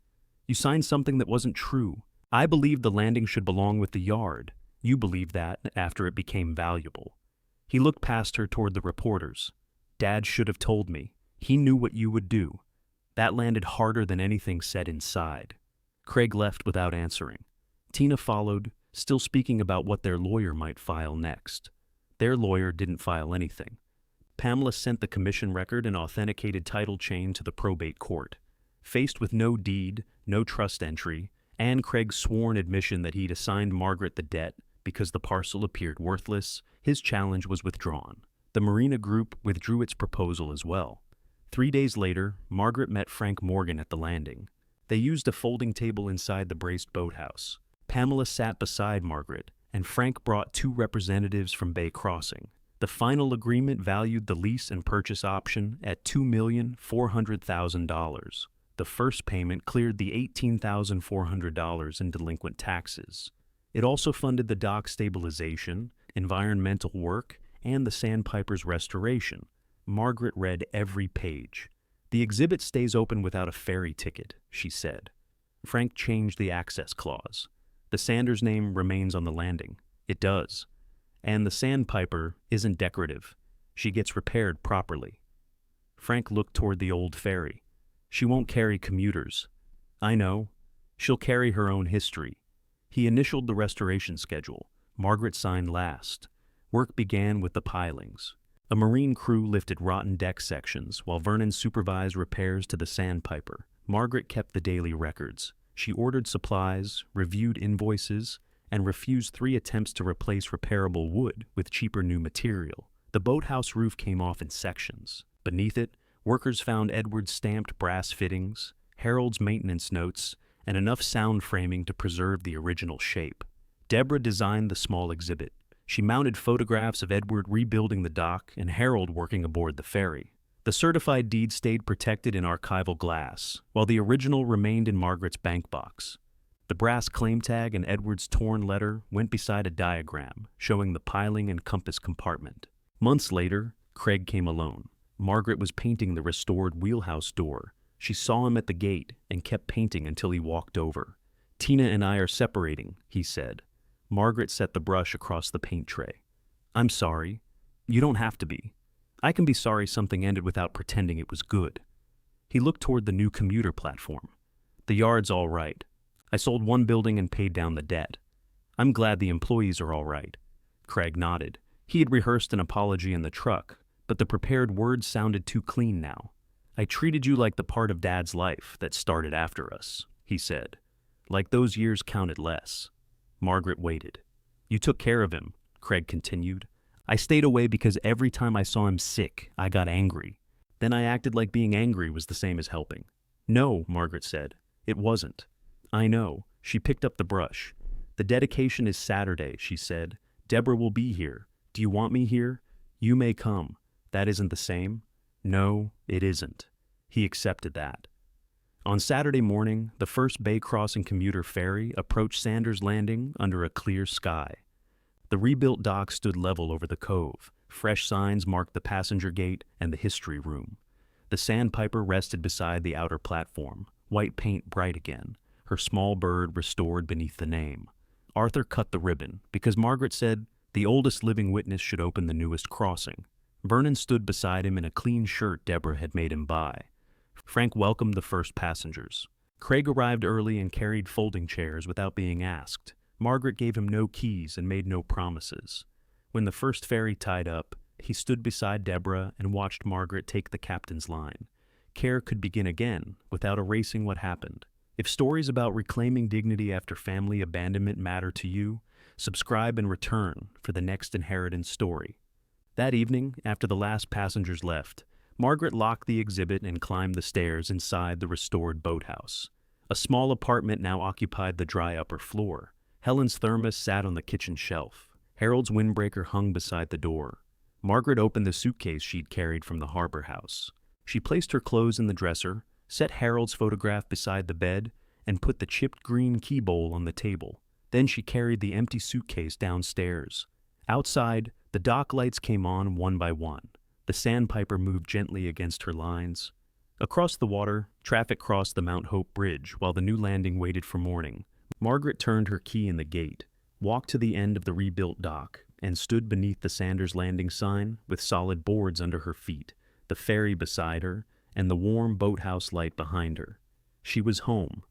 You signed something that wasn't true. I believed the landing should belong with the yard. You believed that after it became valuable. He looked past her toward the reporters. Dad should have told me. He knew what you would do. That landed harder than anything said inside. Craig left without answering. Tina followed, still speaking about what their lawyer might file next. Their lawyer didn't file anything. Pamela sent the commission record and authenticated title chain to the probate court. Faced with no deed, no trust entry, and Craig's sworn admission that he'd assigned Margaret the debt because the parcel appeared worthless, his challenge was withdrawn. The Marina Group withdrew its proposal as well. 3 days later, Margaret met Frank Morgan at the landing. They used a folding table inside the braced boathouse. Pamela sat beside Margaret, and Frank brought 2 representatives from Bay Crossing. The final agreement valued the lease and purchase option at $2,400,000. The first payment cleared the $18,400 in delinquent taxes. It also funded the dock stabilization, environmental work, and the Sandpiper's restoration. Margaret read every page. The exhibit stays open without a ferry ticket, she said. Frank changed the access clause. The Sanders name remains on the landing. It does. And the Sandpiper isn't decorative. She gets repaired properly. Frank looked toward the old ferry. She won't carry commuters. I know. She'll carry her own history. He initialed the restoration schedule. Margaret signed last. Work began with the pilings. A marine crew lifted rotten deck sections while Vernon supervised repairs to the Sandpiper. Margaret kept the daily records. She ordered supplies, reviewed invoices, and refused 3 attempts to replace repairable wood with cheaper new material. The boathouse roof came off in sections. Beneath it, workers found Edward's stamped brass fittings, Harold's maintenance notes, and enough sound framing to preserve the original shape. Deborah designed the small exhibit. She mounted photographs of Edward rebuilding the dock and Harold working aboard the ferry. The certified deed stayed protected in archival glass, while the original remained in Margaret's bank box. The brass claim tag and Edward's torn letter went beside a diagram showing the piling and compass compartment. Months later, Craig came alone. Margaret was painting the restored wheelhouse door. She saw him at the gate and kept painting until he walked over. Tina and I are separating, he said. Margaret set the brush across the paint tray. I'm sorry. You don't have to be. I can be sorry something ended without pretending it was good. He looked toward the new commuter platform. The yard's all right. I sold 1 building and paid down the debt. I'm glad the employees are all right. Craig nodded. He had rehearsed an apology in the truck, but the prepared words sounded too clean now. I treated you like the part of Dad's life that started after us, he said. Like those years counted less. Margaret waited. You took care of him, Craig continued. I stayed away because every time I saw him sick, I got angry. Then I acted like being angry was the same as helping. No, Margaret said. It wasn't. I know. She picked up the brush. The dedication is Saturday, she said. Deborah will be here. Do you want me here? You may come. That isn't the same? No, it isn't. He accepted that. On Saturday morning, the first Bay Crossing commuter ferry approached Sanders Landing under a clear sky. The rebuilt dock stood level over the cove. Fresh signs marked the passenger gate and the history room. The Sandpiper rested beside the outer platform, white paint bright again, her small bird restored beneath the name. Arthur cut the ribbon, because Margaret said the oldest living witness should open the newest crossing. Vernon stood beside him in a clean shirt Deborah had made him buy. Frank welcomed the first passengers. Craig arrived early and carried folding chairs without being asked. Margaret gave him no keys and made no promises. When the first ferry tied up, he stood beside Deborah and watched Margaret take the captain's line. Care could begin again without erasing what happened. If stories about reclaiming dignity after family abandonment matter to you, subscribe and return for the next inheritance story. That evening, after the last passengers left, Margaret locked the exhibit and climbed the stairs inside the restored boathouse. A small apartment now occupied the dry upper floor. Helen's thermos sat on the kitchen shelf. Harold's windbreaker hung beside the door. Margaret opened the suitcase she'd carried from the harbor house. She placed her clothes in the dresser, set Harold's photograph beside the bed, and put the chipped green key bowl on the table. Then she carried the empty suitcase downstairs. Outside, the dock lights came on one by one. The Sandpiper moved gently against her lines. Across the water, traffic crossed the Mount Hope Bridge while the new landing waited for morning. Margaret turned her key in the gate, walked to the end of the rebuilt dock, and stood beneath the Sanders Landing sign with solid boards under her feet, the ferry beside her, and the warm boathouse light behind her. She was home,